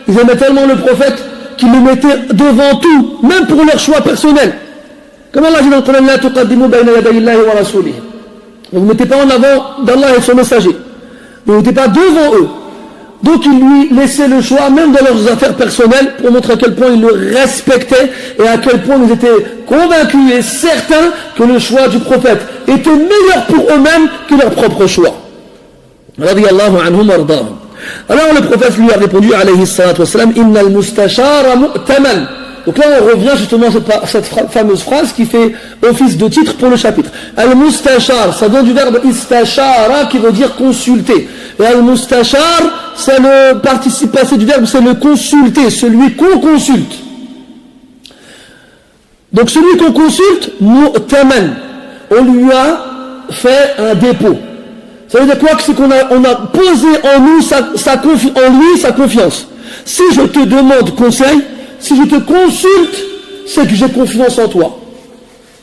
Speaker 1: ils aimaient tellement le prophète, qu'ils le mettaient devant tout, même pour leur choix personnel. Comme Allah dit dans le Coran, la tuqaddimu bayna yadayillahi wa rasulih. Vous ne mettez pas en avant d'Allah et son messager. Vous ne mettez pas devant eux. Donc il lui laissait le choix, même dans leurs affaires personnelles, pour montrer à quel point ils le respectaient et à quel point ils étaient convaincus et certains que le choix du prophète était meilleur pour eux-mêmes que leur propre choix. Radiyallahu anhum ardahum. Alors le prophète lui a répondu, alayhi salatu wassalam, innal mustashara mu'taman. Donc là on revient justement à cette fameuse phrase qui fait office de titre pour le chapitre. Al-mustashar, ça vient du verbe istashara qui veut dire consulter. Et al-mustashar, c'est le participe passé du verbe, c'est le consulter, celui qu'on consulte. Donc celui qu'on consulte, mu'taman, on lui a fait un dépôt. Ça veut dire quoi? C'est qu'on a posé en nous sa confiance. Si je te demande conseil, si je te consulte, c'est que j'ai confiance en toi.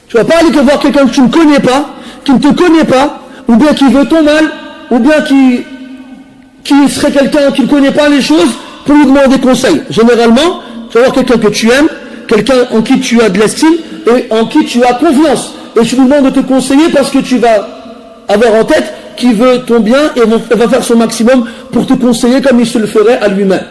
Speaker 1: Tu ne vas pas aller te voir quelqu'un que tu ne connais pas, qui ne te connaît pas, ou bien qui veut ton mal, ou bien qui serait quelqu'un qui ne connaît pas les choses, pour lui demander conseil. Généralement, tu vas voir quelqu'un que tu aimes, quelqu'un en qui tu as de l'estime, et en qui tu as confiance. Et tu lui demandes de te conseiller parce que tu vas avoir en tête qu'il veut ton bien et va faire son maximum pour te conseiller comme il se le ferait à lui-même.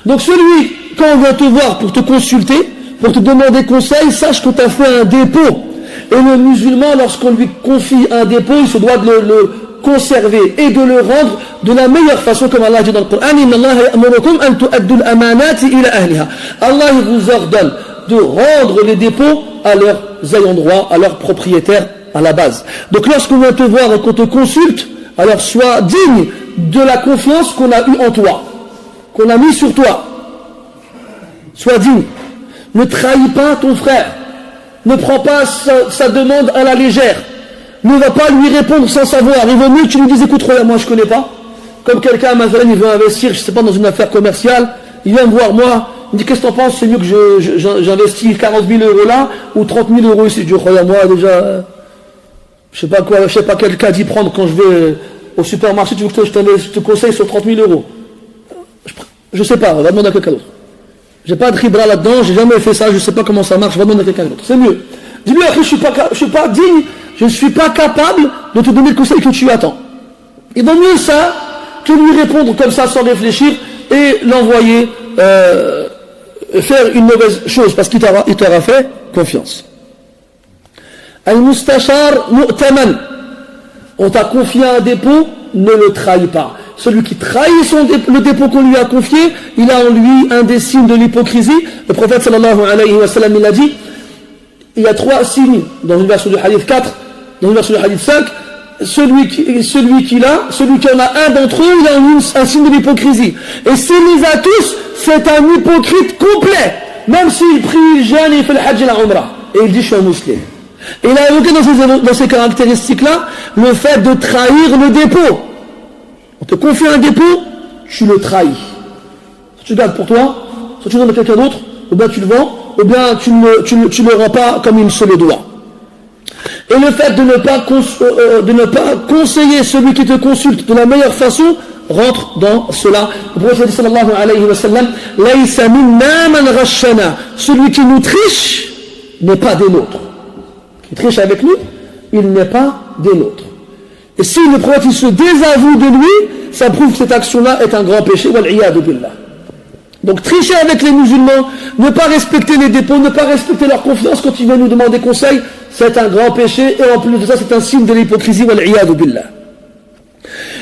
Speaker 1: Donc celui, quand on vient te voir pour te consulter, pour te demander conseil, sache qu'on t'a fait un dépôt. Et le musulman, lorsqu'on lui confie un dépôt, il se doit de le conserver et de le rendre de la meilleure façon, comme Allah dit dans le Coran, Allah vous ordonne de rendre les dépôts à leurs ayants droit, à leurs propriétaires à la base. Donc lorsqu'on vient te voir et qu'on te consulte, alors sois digne de la confiance qu'on a eue en toi, qu'on a mis sur toi. Sois digne. Ne trahis pas ton frère. Ne prends pas sa demande à la légère. Ne va pas lui répondre sans savoir. Il vaut mieux que tu lui dises, écoute, regarde, moi je connais pas. Comme quelqu'un à Mazalène, il veut investir, je sais pas, dans une affaire commerciale. Il vient me voir, moi, il me dit, qu'est-ce que t'en penses? C'est mieux que j'investis 40 000 euros là, ou 30 000 euros ici. Je dis, regarde, moi, déjà, je sais pas quel caddie prendre quand je vais au supermarché, tu veux que je te conseille sur 30 000 euros. Je sais pas, on va demander à quelqu'un d'autre. J'ai pas de ribra là-dedans, j'ai jamais fait ça, je sais pas comment ça marche, je vais demander à quelqu'un d'autre. C'est mieux. Dis-lui après, je suis pas digne je ne suis pas capable de te donner le conseil que tu attends. Il vaut mieux ça que lui répondre comme ça sans réfléchir et l'envoyer faire une mauvaise chose parce qu'il t'aura fait confiance. Al-Mustashar mu'taman. On t'a confié un dépôt, ne le trahis pas. Celui qui trahit le dépôt qu'on lui a confié, il a en lui un des signes de l'hypocrisie. Le prophète sallallahu alayhi wa sallam, il a dit, il y a 3 signes dans une version du hadith 4, dans une version du hadith 5. Celui qui en a un d'entre eux, il a un signe de l'hypocrisie. Et s'il les a tous, c'est un hypocrite complet. Même s'il prie, il jeûne, il fait le hajj et la umrah. Et il dit, je suis un musulman. Et il a évoqué dans ces caractéristiques-là, le fait de trahir le dépôt. On te confie un dépôt, tu le trahis. Soit tu le gardes pour toi, soit tu le donnes à quelqu'un d'autre, ou bien tu le vends, ou bien tu ne le rends pas comme il se le doit. Et le fait de ne pas conseiller celui qui te consulte de la meilleure façon rentre dans cela. Le prophète sallallahu alayhi wa sallam, laysa minna man ghashana. Celui qui nous triche n'est pas des nôtres. Qui triche avec nous, il n'est pas des nôtres. Et si le prophète il se désavoue de lui, ça prouve que cette action-là est un grand péché. Wal-iyadu billah. Donc tricher avec les musulmans, ne pas respecter les dépôts, ne pas respecter leur confiance quand ils viennent nous demander conseil, c'est un grand péché, et en plus de ça, c'est un signe de l'hypocrisie, wal-iyadu billah.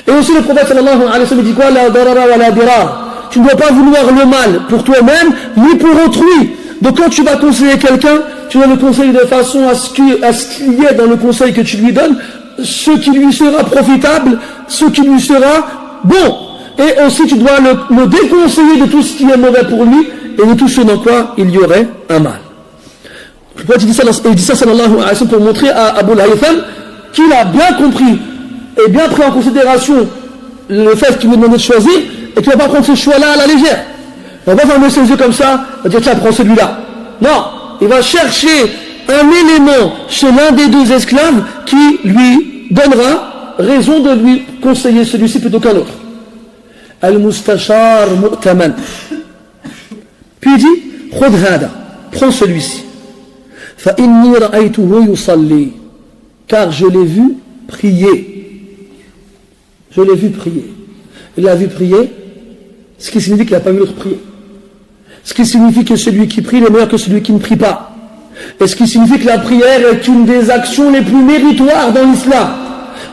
Speaker 1: Et aussi le prophète sallallahu alayhi wa sallam dit quoi? La darara wa la dirar. Tu ne dois pas vouloir le mal pour toi-même, ni pour autrui. Donc quand tu vas conseiller quelqu'un, tu dois le conseiller de façon à ce qu'il y ait dans le conseil que tu lui donnes, ce qui lui sera profitable, ce qui lui sera bon. Et aussi tu dois le déconseiller de tout ce qui est mauvais pour lui, et de tout ce dans quoi il y aurait un mal. Le prophète dit ça sallallahu alayhi wa sallam pour montrer à Abu al-Haytham qu'il a bien compris et bien pris en considération le fait qu'il lui demandait de choisir, et qu'il ne va pas prendre ce choix-là à la légère. On va pas fermer ses yeux comme ça, on va dire tiens, prends celui-là. Non, il va chercher un élément chez l'un des deux esclaves qui lui donnera raison de lui conseiller celui-ci plutôt qu'un autre. Al-Mustashar mu'taman. Puis il dit, khud hada, prends celui-ci. Fa inni ra'aytuhu yusalli, car je l'ai vu prier. Je l'ai vu prier. Il l'a vu prier, ce qui signifie qu'il n'a pas vu l'autre prier. Ce qui signifie que celui qui prie est meilleur que celui qui ne prie pas. Et ce qui signifie que la prière est une des actions les plus méritoires dans l'islam.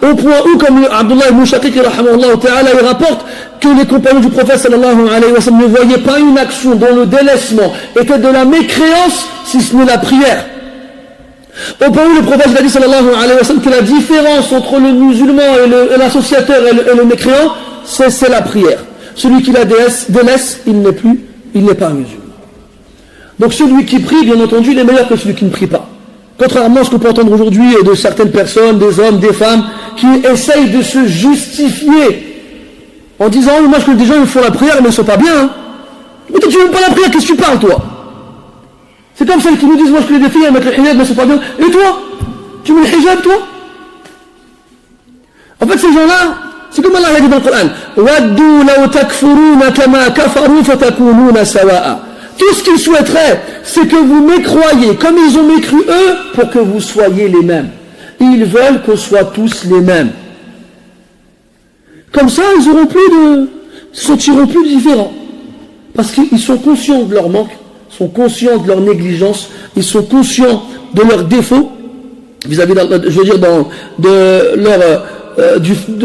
Speaker 1: Au point où, comme Abdullah ibn Shaqiq il rapporte que les compagnons du prophète sallallahu alayhi wa sallam ne voyaient pas une action dont le délaissement était de la mécréance, si ce n'est la prière. Au point où le prophète a dit sallallahu alayhi wa sallam que la différence entre le musulman et l'associateur et le mécréant, c'est la prière. Celui qui la délaisse, il n'est pas un musulman. Donc celui qui prie, bien entendu, il est meilleur que celui qui ne prie pas. Contrairement à ce qu'on peut entendre aujourd'hui de certaines personnes, des hommes, des femmes, qui essayent de se justifier en disant « moi je connais des gens, ils font la prière, mais ils ne sont pas bien. Hein. Mais toi tu ne veux pas la prière, qu'est-ce que tu parles toi ?» C'est comme celles qui nous disent « moi je connais des filles, elles mettent le hijab, mais elles ne sont pas bien. Et toi tu mets le hijab toi ?» En fait ces gens-là, c'est comme Allah a dit dans le Coran « Waddu law takfuruna kama kafaru fatakununa sawa'a » Tout ce qu'ils souhaiteraient, c'est que vous mécroyez comme ils ont mécru eux pour que vous soyez les mêmes. Et ils veulent qu'on soit tous les mêmes. Comme ça, ils se sentiront plus différents. Parce qu'ils sont conscients de leur manque, sont conscients de leur négligence, ils sont conscients de leurs défauts, vis-à-vis de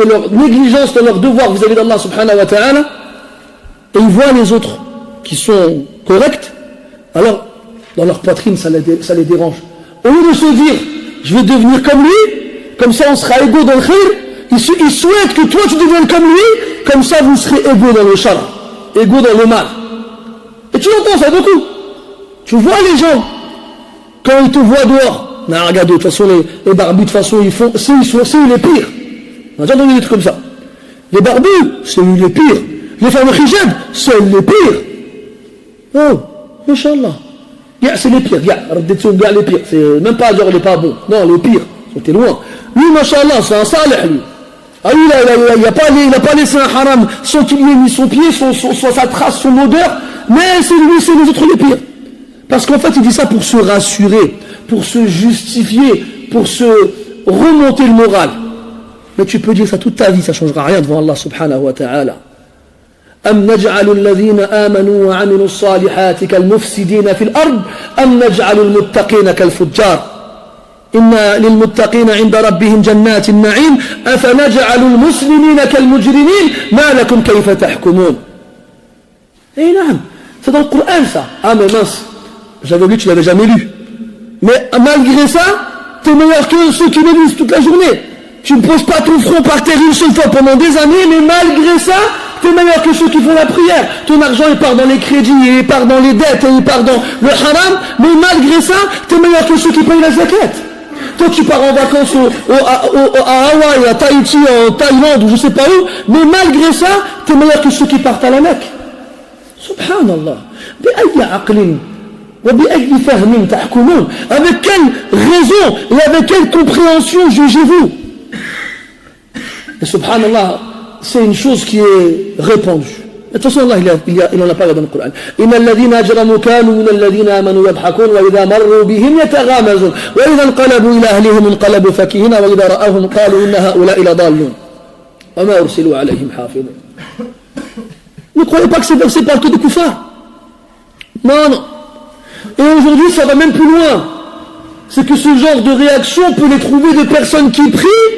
Speaker 1: leur négligence, de leur devoir vis-à-vis d'Allah subhanahu wa ta'ala, et ils voient les autres qui sont corrects, alors dans leur poitrine ça les dérange. Au lieu de se dire je vais devenir comme lui, comme ça on sera égaux dans le khir, ils souhaitent que toi tu deviennes comme lui, comme ça vous serez égaux dans le char, égaux dans le mal. Et tu l'entends ça beaucoup. Tu vois les gens quand ils te voient dehors, non, regarde, de toute façon les barbus de toute façon ils font, c'est eux les pires. On a déjà entendu des trucs comme ça. Les barbus, c'est eux les pires. Les femmes hijab, c'est eux les pires. Oh, Inch'Allah. C'est les pires, les pires. C'est même pas genre les pas bons. Non, les pires. C'était loin. Lui, Masha'Allah, c'est un salih, lui. Ah oui, il n'a pas laissé un haram sans qu'il y ait mis son pied, sa trace, son odeur. Mais c'est lui, c'est les autres les pires. Parce qu'en fait, il dit ça pour se rassurer, pour se justifier, pour se remonter le moral. Mais tu peux dire ça toute ta vie, ça ne changera rien devant Allah subhanahu wa ta'ala. أم نجعل الذين آمنوا وعملوا الصالحات كالمفسدين في الأرض أم نجعل المتقين كالفجار إن للمتقين عند ربهم جنات النعيم أفنجعل المسلمين كالمجرمين ما لكم كيف تحكمون. Eh non, c'est dans le Coran ça. Ah mais mince, j'avais lu, tu l'avais jamais lu. Mais malgré ça, tu es meilleur que ceux qui le lisent toute la journée. Tu ne poses pas ton front par terre une seule fois pendant des années, mais malgré ça, tu es meilleur que ceux qui font la prière. Ton argent il part dans les crédits, il part dans les dettes, il part dans le haram, mais malgré ça, tu es meilleur que ceux qui payent la zakat. Toi tu pars en vacances à Hawaï, à Tahiti, en Thaïlande ou je sais pas où, mais malgré ça, tu es meilleur que ceux qui partent à la Mecque. Subhanallah. بأي عقل وبأي فهم تحكمون. Avec quelle raison et avec quelle compréhension jugez-vous? Et subhanallah, c'est une chose qui est répandue. De toute façon, Allah il en a parlé dans le Coran. إن الذين أجرموا كانوا من الذين آمنوا يضحكون وإذا مروا بهم يتغامزون وإذا انقلبوا إلى أهلهم انقلبوا فكهين وإذا رأوهم قالوا إن هؤلاء لضالون وما أرسلوا عليهم حافظين. Ne croyez pas que ces versets parlent que de koufars. Non, non. Et aujourd'hui, ça va même plus loin. C'est que ce genre de réaction, on peut les trouver de personnes qui prient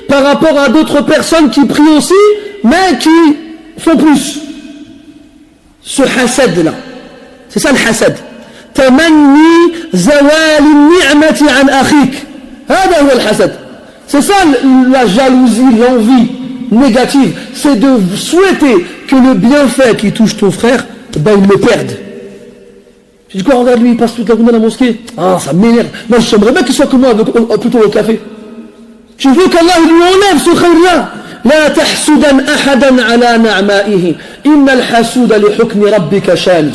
Speaker 1: par rapport à d'autres personnes qui prient aussi, mais qui font plus. Ce hasad-là. C'est ça le hasad. Tamanni zawali ni'mati an akhik. Hada huwa al-hasad. C'est ça la jalousie, l'envie négative. C'est de souhaiter que le bienfait qui touche ton frère, ben il le perde. Tu dis quoi, regarde lui, il passe toute la journée à la mosquée. Ah, ça m'énerve. Moi, j'aimerais bien qu'il soit comme moi, plutôt au café. Tu veux qu'Allah lui enlève ce khayr-là. لا تحسدن أحدا على نعمائه إن الحسود لحكم ربك شان.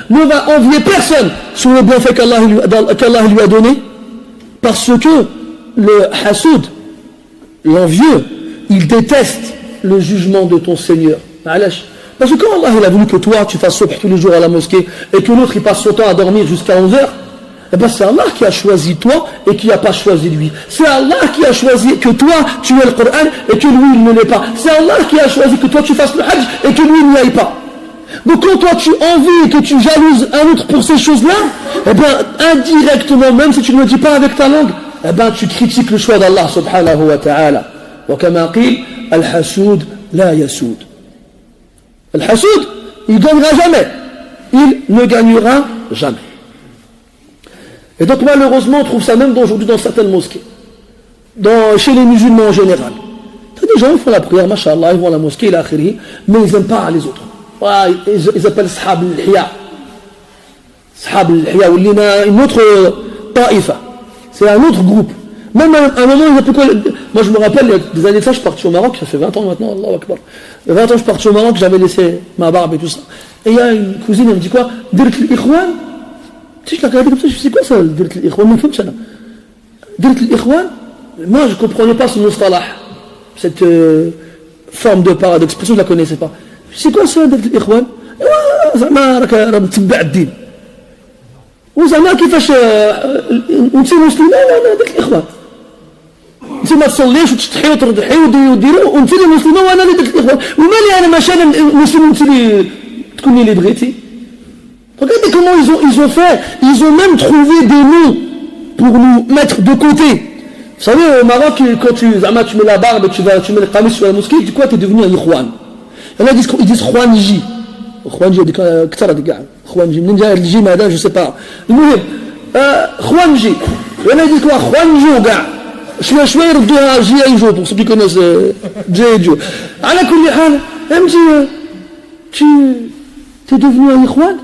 Speaker 1: Ne va envier personne sur le bienfait qu'Allah lui a donné, parce que le hasoud, l'envieux, il déteste le jugement de ton Seigneur. Parce que quand Allah il a voulu que toi tu fasses subh tous les jours à la mosquée et que l'autre il passe son temps à dormir jusqu'à 11h, eh ben c'est Allah qui a choisi toi et qui n'a pas choisi lui. C'est Allah qui a choisi que toi tu aies le Coran et que lui il ne l'ait pas. C'est Allah qui a choisi que toi tu fasses le Hajj et que lui il n'y aille pas. Donc quand toi tu envies et que tu jalouses un autre pour ces choses-là, eh bien indirectement, même si tu ne le dis pas avec ta langue, eh ben tu critiques le choix d'Allah subhanahu wa ta'ala. وكما قيل الحسود لا يسود. Al-Hasoud, il ne gagnera jamais. Il ne gagnera jamais. Et donc malheureusement, on trouve ça même aujourd'hui dans certaines mosquées. Chez les musulmans en général. Il y a des gens qui font la prière, mashallah, ils vont à la mosquée, mais ils n'aiment pas les autres. Ils appellent Sahab al-Hiya. Sahab al-Hiya, ou une autre ta'ifa. C'est un autre groupe. Même à un moment, ils appellent quoi? Moi je me rappelle, il y a des années de ça, je suis parti au Maroc, ça fait 20 ans maintenant, Allahu Akbar. Il y a 20 ans, je suis parti au Maroc, j'avais laissé ma barbe et tout ça. Et il y a une cousine, elle me dit quoi? Dirt al-Ikhwan? Tu sais, je l'ai regardé comme ça, je me suis dit, c'est quoi ça, Dirt al-Ikhwan? Mais ça, Dirt al-Ikhwan? Moi, je ne comprenais pas ce mustalah, cette forme d'expression, je ne la connaissais pas. Je dis, c'est quoi ça, Dirt al-Ikhwan? زعما راك متبع الدين. وزعما كيفاش انت مسلمه وانا ديك الاخوان. انت ما تصليش وتستحي وترضحي وديروا وانت اللي مسلمه وانا اللي ديك الاخوان. ومالي انا ماشي انا مسلم وانت اللي تكوني اللي بغيتي. Regardez comment ils ont fait. Ils ont même trouvé des noms pour nous mettre de côté. Vous savez, au Maroc, quand tu mets la barbe et tu mets le qamis sur la mosquée, tu dis quoi? Tu es devenu un ikhwan. Il y en a qui disent khwanji. Khwanji, كثر هذيك كاع. khwanji. منين جاي الجيم هذا je sais pas. المهم khwanji. Il y en a qui disent quoi? khwanjo كاع. شوي يردوها جي جو pour ceux qui connaissent جي جو. على كل حال, tu es devenu un ikhwan.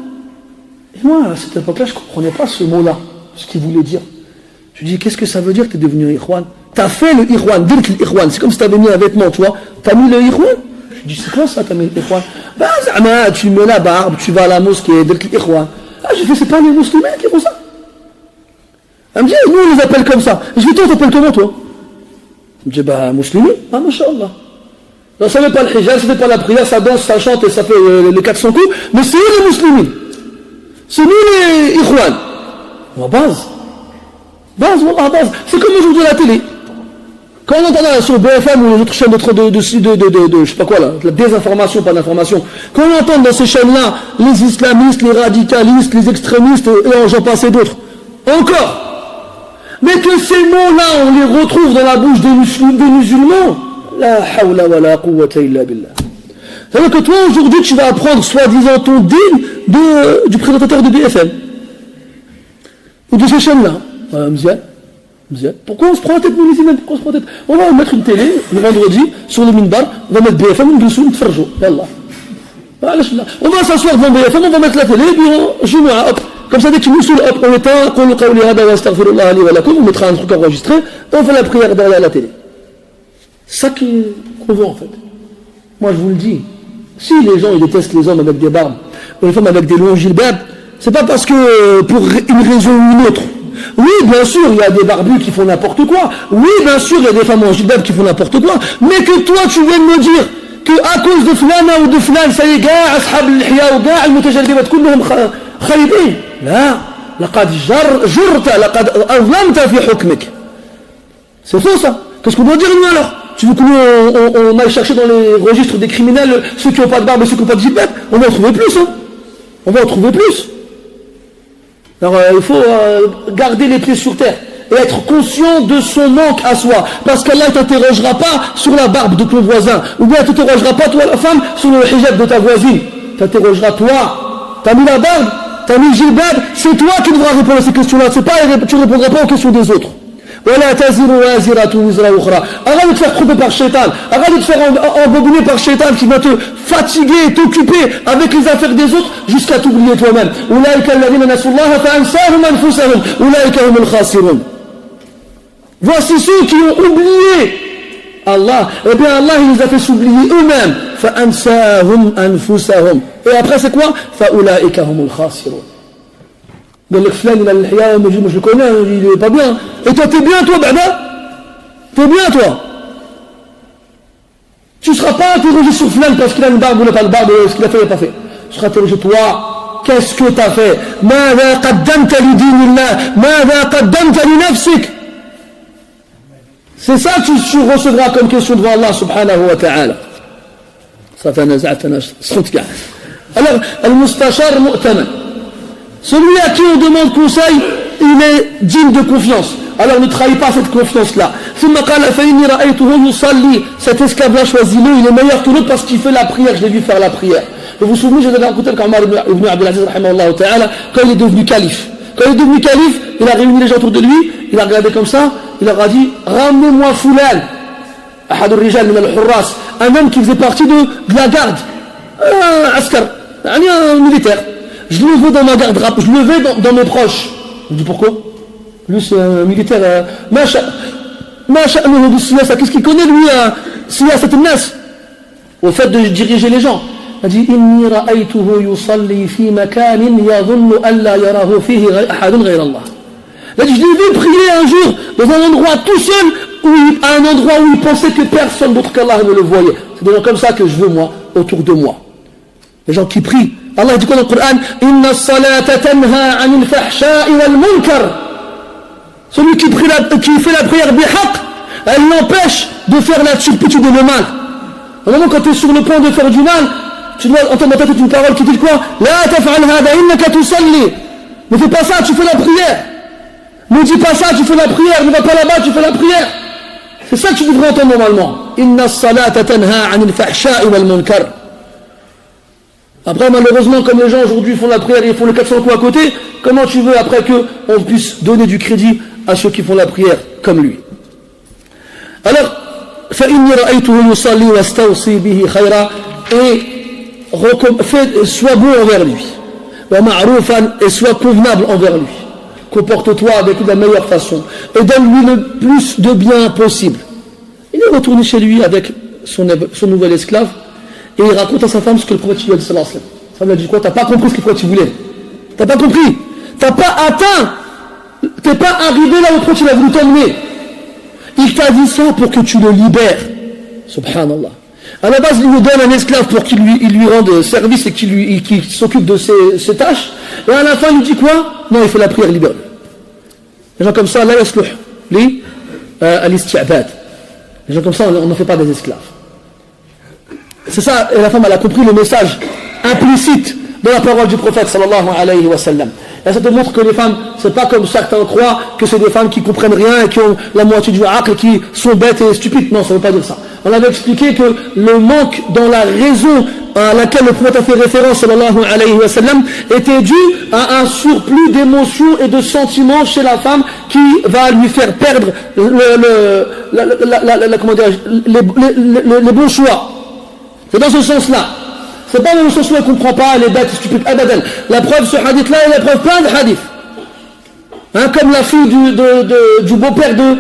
Speaker 1: Et moi, à cette époque-là, je ne comprenais pas ce mot-là, ce qu'il voulait dire. Je dis, qu'est-ce que ça veut dire que tu es devenu un ikhwan? Tu as fait le ikhwan, dire que l'ikhwan, c'est comme si tu avais mis un vêtement, tu vois. Tu as mis le ikhwan? Je dis, c'est quoi ça, tu as mis l'ikhwan? Ben, tu mets la barbe, tu vas à la mosquée, dire que l'ikhwan. Ah, j'ai fait, c'est pas les musulmans qui font ça. Elle me dit, nous, on les appelle comme ça. Je dis, toi, t'appelles comment, toi? Elle me dit, bah, musulmans. Ah, mashallah. Non, ça ne fait pas le hijab, ça ne fait pas la prière, ça danse, ça chante et ça fait les 400 coups, mais c'est eux les musulmans. C'est nous les ikhwan. En base. Base, wallah, base. C'est comme aujourd'hui à la télé. Quand on entend sur BFM ou les autres chaînes de je sais pas quoi là, la désinformation, pas d'information, quand on entend dans ces chaînes-là les islamistes, les radicalistes, les extrémistes, et j'en passe et d'autres, encore, mais que ces mots-là, on les retrouve dans la bouche des musulmans, la hawla wa la quwwata illa billah. C'est-à-dire que toi, aujourd'hui, tu vas apprendre, soi-disant, ton dîme du présentateur de BFM, ou de ces chaînes-là. Pourquoi on se prend la tête, nous les imams? Pourquoi on se prend la tête? On va mettre une télé, le vendredi, sur le minbar, on va mettre BFM, on va mettre Farjo. On va s'asseoir devant BFM, on va mettre la télé, et puis on joue, hop. Comme ça, dès que tu nous saoules, hop, on éteint, on mettra un truc enregistré, et on fait la prière derrière la télé. C'est ça qu'on veut en fait. Moi, je vous le dis. Si les gens ils détestent les hommes avec des barbes, ou les femmes avec des longs gilbabs, c'est pas parce que, pour une raison ou une autre. Oui, bien sûr, il y a des barbus qui font n'importe quoi. Oui, bien sûr, il y a des femmes en gilbab qui font n'importe quoi. Mais que toi, tu viens de me dire qu'à cause de flana ou de flan, ça y est, gars, ashab al-hiyya ou gars, al-mutajallibat, kullhum khaybin. Là, laqad jurta, laqad azlamta fi hukmik. C'est faux, ça. Qu'est-ce qu'on doit dire, nous, alors? Tu veux qu'on aille chercher dans les registres des criminels ceux qui n'ont pas de barbe et ceux qui n'ont pas de gilbab? On va en trouver plus, hein. On va en trouver plus. Alors il faut garder les pieds sur terre et être conscient de son manque à soi. Parce qu'Allah ne t'interrogera pas sur la barbe de ton voisin. Ou bien il ne t'interrogera pas, toi la femme, sur le hijab de ta voisine. Il t'interrogera toi. T'as mis la barbe, t'as mis le gilbab, c'est toi qui devras répondre à ces questions-là. C'est pas, tu ne répondras pas aux questions des autres. Arrête de te faire tromper par Shaitan. Arrête de te faire embobiner par Shaitan qui va te fatiguer et t'occuper avec les affaires des autres jusqu'à t'oublier toi-même. Voici ceux qui ont oublié Allah. Eh bien Allah il les a fait s'oublier eux-mêmes. Et après c'est quoi? Mais le flan, il a le hiyya, mais je le connais, il est pas bien. Et toi, t'es bien, toi, Baba? T'es bien, toi? Tu seras pas interrogé sur flan parce qu'il a une barbe ou il n'a pas de barbe, ce qu'il a fait, il n'a pas fait. Tu seras interrogé, toi, qu'est-ce que t'as fait? ماذا قدمت لدين الله؟ ماذا قدمت لنفسك? C'est ça que tu recevras comme question devant Allah subhanahu wa ta'ala. Ça fait un alors, al-mustashar mu'taman. Celui à qui on demande conseil, il est digne de confiance. Alors ne trahis pas cette confiance-là. Cet esclave-là, choisis-le, il est meilleur que l'autre parce qu'il fait la prière. Je l'ai vu faire la prière. Vous vous souvenez, j'ai raconté qu'Omar ibn Abdelaziz, quand il est devenu calife. Quand il est devenu calife, il a réuni les gens autour de lui, il a regardé comme ça, il leur a dit, ramenez-moi Foulan, un homme qui faisait partie de la garde, un militaire. Je le veux dans ma garde, je le veux dans mes proches. Je dis pourquoi? Lui c'est un militaire. Qu'est-ce qu'il connaît lui? Siyasat al-nas, au fait de diriger les gens. Il dit inni ra'aytuhu yusalli fi makanin yadhunnu an la yarahu fihi ahadun ghayra Allah. Il dit je l'ai vu prier un jour dans un endroit tout seul, à un endroit où il pensait que personne d'autre qu'Allah ne le voyait. C'est des gens comme ça que je veux moi autour de moi. Les gens qui prient. Allah dit quoi dans le Coran? Inna as-salata tanha 'anil fahsha'i wal munkar. Celui qui fait la prière bihaq, elle l'empêche de faire la turpitude et le mal. Au moment quand tu es sur le point de faire du mal, tu dois entendre dans ta tête une parole qui dit quoi? La taf'al hada innaka tusalli. Ne fais pas ça, tu fais la prière. Ne dis pas ça, tu fais la prière. Ne va pas là-bas, tu fais la prière. C'est ça que tu devrais entendre normalement. Inna as-salata tanha 'anil fahsha'i wal munkar. Après, malheureusement, comme les gens aujourd'hui font la prière et ils font le 400 coups à côté, comment tu veux après qu'on puisse donner du crédit à ceux qui font la prière comme lui? Alors, فَإِنِّي رَأَيْتُهُ يُصَلِّي وَاسْتَوْصِي بِهِ خَيْرًا, et sois bon envers lui. وَمَعْرُوفًا, et sois convenable envers lui. Comporte-toi avec la meilleure façon. Et donne-lui le plus de bien possible. Il est retourné chez lui avec son nouvel esclave. Et il raconte à sa femme ce que le prophète lui a dit, sallallahu alayhi wa sallam. Sa femme lui a dit quoi? T'as pas compris ce que le prophète voulait. T'as pas compris. T'as pas atteint. T'es pas arrivé là où le prophète a voulu t'emmener. Il t'a dit ça pour que tu le libères. Subhanallah. À la base, il lui donne un esclave pour qu'il lui rende service et qu'il s'occupe de ses tâches. Et à la fin, il lui dit quoi? Non, il fait la prière, libère-le. Les gens comme ça, là, yasluh li al-isti'bad. Les gens comme ça, on n'en fait pas des esclaves. C'est ça, et la femme, elle a compris le message implicite de la parole du prophète sallallahu alayhi wa sallam. Et ça te montre que les femmes, c'est pas comme certains croient, que c'est des femmes qui comprennent rien et qui ont la moitié du aql et qui sont bêtes et stupides. Non, ça ne veut pas dire ça. On avait expliqué que le manque dans la raison à laquelle le prophète a fait référence sallallahu alayhi wa sallam était dû à un surplus d'émotions et de sentiments chez la femme qui va lui faire perdre les bons choix. C'est dans ce sens-là. C'est pas dans le sens où elle ne comprend pas, elle est bête, stupide, abadan. La preuve, ce hadith-là, est la preuve plein de hadiths. Hein, comme la fille du beau-père de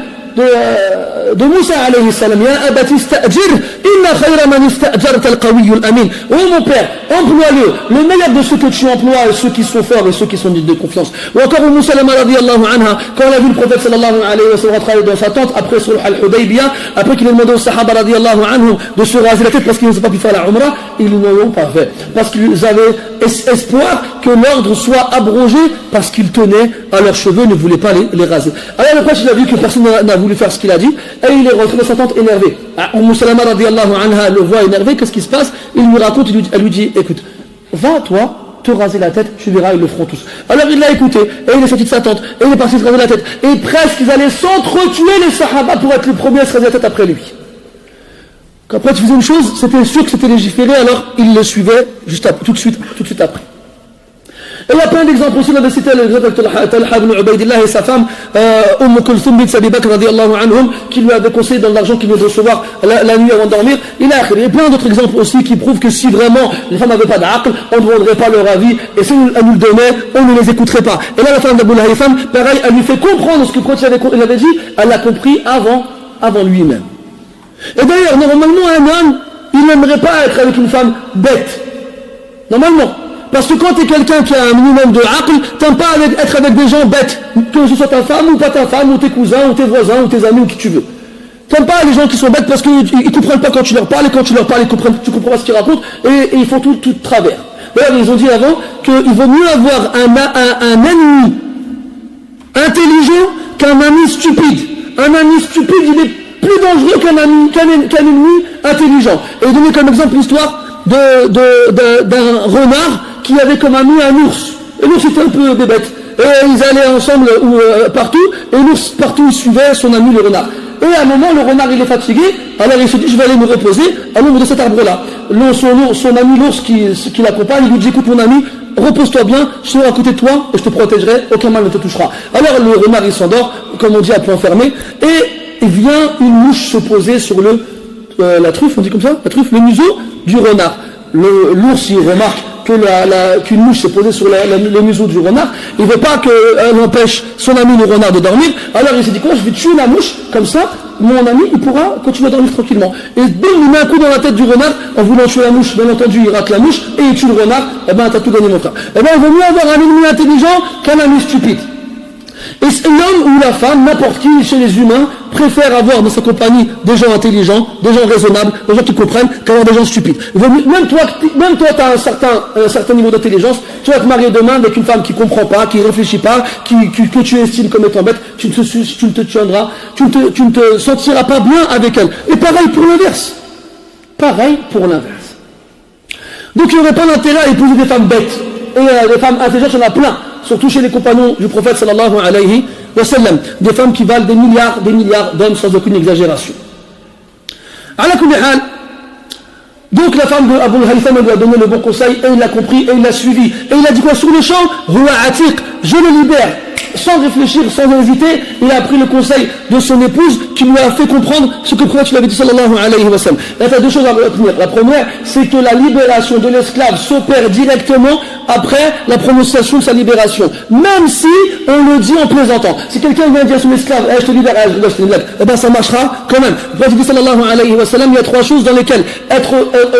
Speaker 1: Moussa alayhi salam. Ya abati ista'jir, inna khayra man ista'jarta al-qawiyyu al-amin. Oh mon père, emploie-le, le meilleur de ceux que tu emploies et ceux qui sont forts et ceux qui sont de confiance. Ou encore Moussa radiyallahu anha, quand on a vu le prophète sallallahu alayhi wa sallam rentrer dans sa tente après sulh al-Hudaybiyah, après qu'il ait demandé aux sahaba radiyallahu anhum de se raser la tête parce qu'ils n'ont pas pu faire la umrah, ils ne l'ont pas fait. Parce qu'ils avaient espoir que l'ordre soit abrogé parce qu'ils tenaient à leurs cheveux, ne voulaient pas les raser. Alors le prophète, il a vu que personne n'a voulu faire ce qu'il a dit, et il est rentré dans sa tente énervé. Salama radiyallahu anha le voit énervé, qu'est-ce qui se passe? Il lui raconte, elle lui dit, écoute, va toi te raser la tête, tu verras, ils le feront tous. Alors il l'a écouté, et il est sorti de sa tente, et il est parti se raser la tête, et presque ils allaient s'entretuer les sahaba pour être les premiers à se raser la tête après lui. Quand tu faisais une chose, c'était sûr que c'était légiféré, alors il le suivait tout de suite après. Et il y a plein d'exemples aussi, on avait cité l'exemple de Talha ibn Ubaydillah et sa femme, Kulthum bint Abi Bakr radiyallahu anhum, qui lui avait conseillé dans l'argent qu'il venait de recevoir la nuit avant de dormir. Il y a plein d'autres exemples aussi qui prouvent que si vraiment les femmes n'avaient pas d'aql, on ne demanderait pas leur avis, et si elles nous le donnaient, on ne les écouterait pas. Et là, la femme d'Abu Haytham, pareil, elle lui fait comprendre ce que quand il avait dit, elle l'a compris avant lui-même. Et d'ailleurs, normalement, un homme, il n'aimerait pas être avec une femme bête. Normalement. Parce que quand tu es quelqu'un qui a un minimum de aql, tu n'aimes pas être avec des gens bêtes. Que ce soit ta femme ou pas ta femme, ou tes cousins, ou tes voisins, ou tes amis, ou qui tu veux. Tu n'aimes pas les gens qui sont bêtes parce qu'ils ne comprennent pas quand tu leur parles, et quand tu leur parles, tu comprends pas ce qu'ils racontent, et ils font tout de travers. D'ailleurs, ils ont dit avant qu'il vaut mieux avoir un ennemi intelligent qu'un ami stupide. Un ami stupide, il est plus dangereux qu'un ennemi intelligent. Et il donnait comme exemple l'histoire d'un renard qui avait comme ami un ours. Et l'ours était un peu bébête. Et ils allaient ensemble partout, et l'ours partout il suivait son ami le renard. Et à un moment, le renard il est fatigué, alors il se dit je vais aller me reposer à l'ombre de cet arbre-là. Son ami l'ours qui l'accompagne, il lui dit écoute mon ami, repose-toi bien, je serai à côté de toi et je te protégerai, aucun mal ne te touchera. Alors le renard il s'endort, comme on dit à point fermé, et vient une mouche se poser sur la truffe, on dit comme ça, la truffe, le museau du renard. L'ours il remarque qu'une mouche s'est posée sur le museau du renard, il ne veut pas qu'elle empêche son ami le renard de dormir, alors il s'est dit quoi, je vais tuer la mouche, comme ça mon ami il pourra continuer à dormir tranquillement. Et boum, il met un coup dans la tête du renard en voulant tuer la mouche, bien entendu il rate la mouche et il tue le renard, et ben t'as tout gagné mon frère. Et ben il vaut mieux avoir un ennemi intelligent qu'un ami stupide. Et l'homme ou la femme, n'importe qui chez les humains, préfère avoir dans sa compagnie des gens intelligents, des gens raisonnables, des gens qui comprennent, qu'avoir des gens stupides. Même toi tu as un certain niveau d'intelligence, tu vas te marier demain avec une femme qui ne comprend pas, qui ne réfléchit pas, que tu estimes comme étant bête, tu ne te sentiras pas bien avec elle. Et pareil pour l'inverse. Donc il n'y aurait pas d'intérêt à épouser des femmes bêtes. Et les femmes intelligentes, il y en a plein. Surtout chez les compagnons du prophète sallallahu alayhi wa sallam, des femmes qui valent des milliards d'hommes sans aucune exagération. Ala kulli hal, donc la femme d'Abu Haytham lui a donné le bon conseil et il l'a compris et il l'a suivi. Et il a dit quoi sur le champ? Huwa atiq, je le libère. Sans réfléchir, sans hésiter, il a pris le conseil de son épouse qui lui a fait comprendre ce que le prophète lui avait dit sallallahu alayhi wa sallam. Là, il y a deux choses à retenir. La première, c'est que la libération de l'esclave s'opère directement après la prononciation de sa libération. Même si on le dit en plaisantant. Si quelqu'un vient dire à son esclave, je te libère, je te libère, eh ben ça marchera quand même. Le prophète dit sallallahu alayhi wa sallam, il y a trois choses dans lesquelles être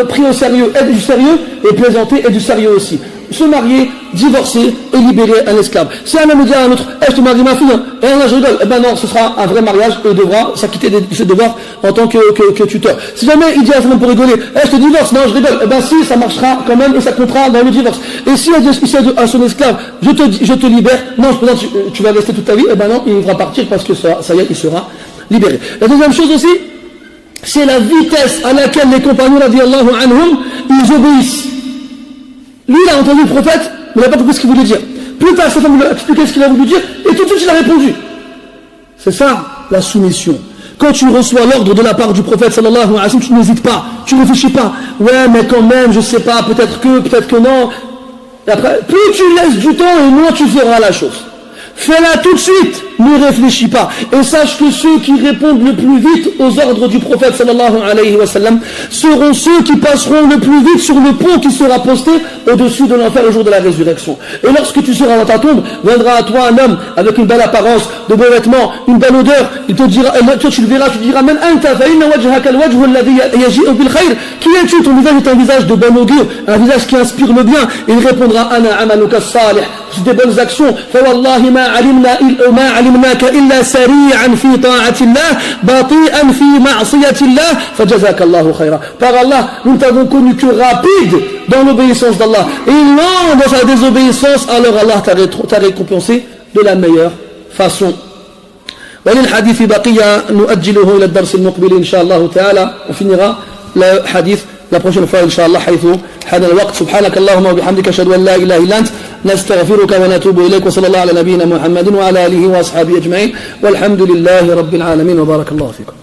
Speaker 1: pris au sérieux, être du sérieux, et plaisanter est du sérieux aussi. Se marier, divorcer et libérer un esclave. Si un homme dit à un autre, je te marie ma fille, et là je rigole, eh ben non, ce sera un vrai mariage et il devra s'acquitter de ses devoirs en tant que tuteur. Si jamais il dit à son homme pour rigoler, je te divorce, non je rigole, eh ben si, ça marchera quand même et ça comptera dans le divorce. Et si il dit à son esclave, je te libère, non je présente, tu vas rester toute ta vie, eh ben non, il devra partir parce que ça y est, il sera libéré. La deuxième chose aussi, c'est la vitesse à laquelle les compagnons radiallahu anhum, ils obéissent. Lui, il a entendu le prophète, mais il n'a pas compris ce qu'il voulait dire. Plus tard, sa femme lui a expliqué ce qu'il a voulu dire, et tout de suite, il a répondu. C'est ça, la soumission. Quand tu reçois l'ordre de la part du prophète sallallahu alayhi wa sallam, tu n'hésites pas, tu ne réfléchis pas. Ouais, mais quand même, je sais pas, peut-être que non. Et après, plus tu laisses du temps et moins tu feras la chose. Fais-la tout de suite, ne réfléchis pas. Et sache que ceux qui répondent le plus vite aux ordres du prophète sallallahu alayhi wa sallam seront ceux qui passeront le plus vite sur le pont qui sera posté au-dessus de l'enfer le jour de la résurrection. Et lorsque tu seras dans ta tombe, viendra à toi un homme avec une belle apparence, de beaux vêtements, une belle odeur. Il te dira, toi tu le verras, tu diras même anta fa inna wajhaka al-wajhu alladhi yaji'u bil khayr. Qui es-tu? Ton visage est un visage de bon augure, un visage qui inspire le bien. Et il répondra ana amaluka salih. C'est des bonnes actions. Fa wallahi ma علمناك إلا سريعا في طاعة الله بطيئا في معصية الله فجزاك الله خيرا. Par Allah, nous ne t'avons connu que rapide dans l'obéissance d'Allah et lent dans sa désobéissance, alors Allah t'a récompensé de la meilleure façon. وللحديث بقية نؤجله إلى الدرس المقبل إن شاء الله تعالى. On finira le hadith la prochaine fois إن شاء الله حيث حان الوقت. سبحانك اللهم وبحمدك أشهد أن لا إله إلا أنت نستغفرك ونتوب إليك وصلى الله على نبينا محمد وعلى آله وأصحابه أجمعين والحمد لله رب العالمين وبارك الله فيكم.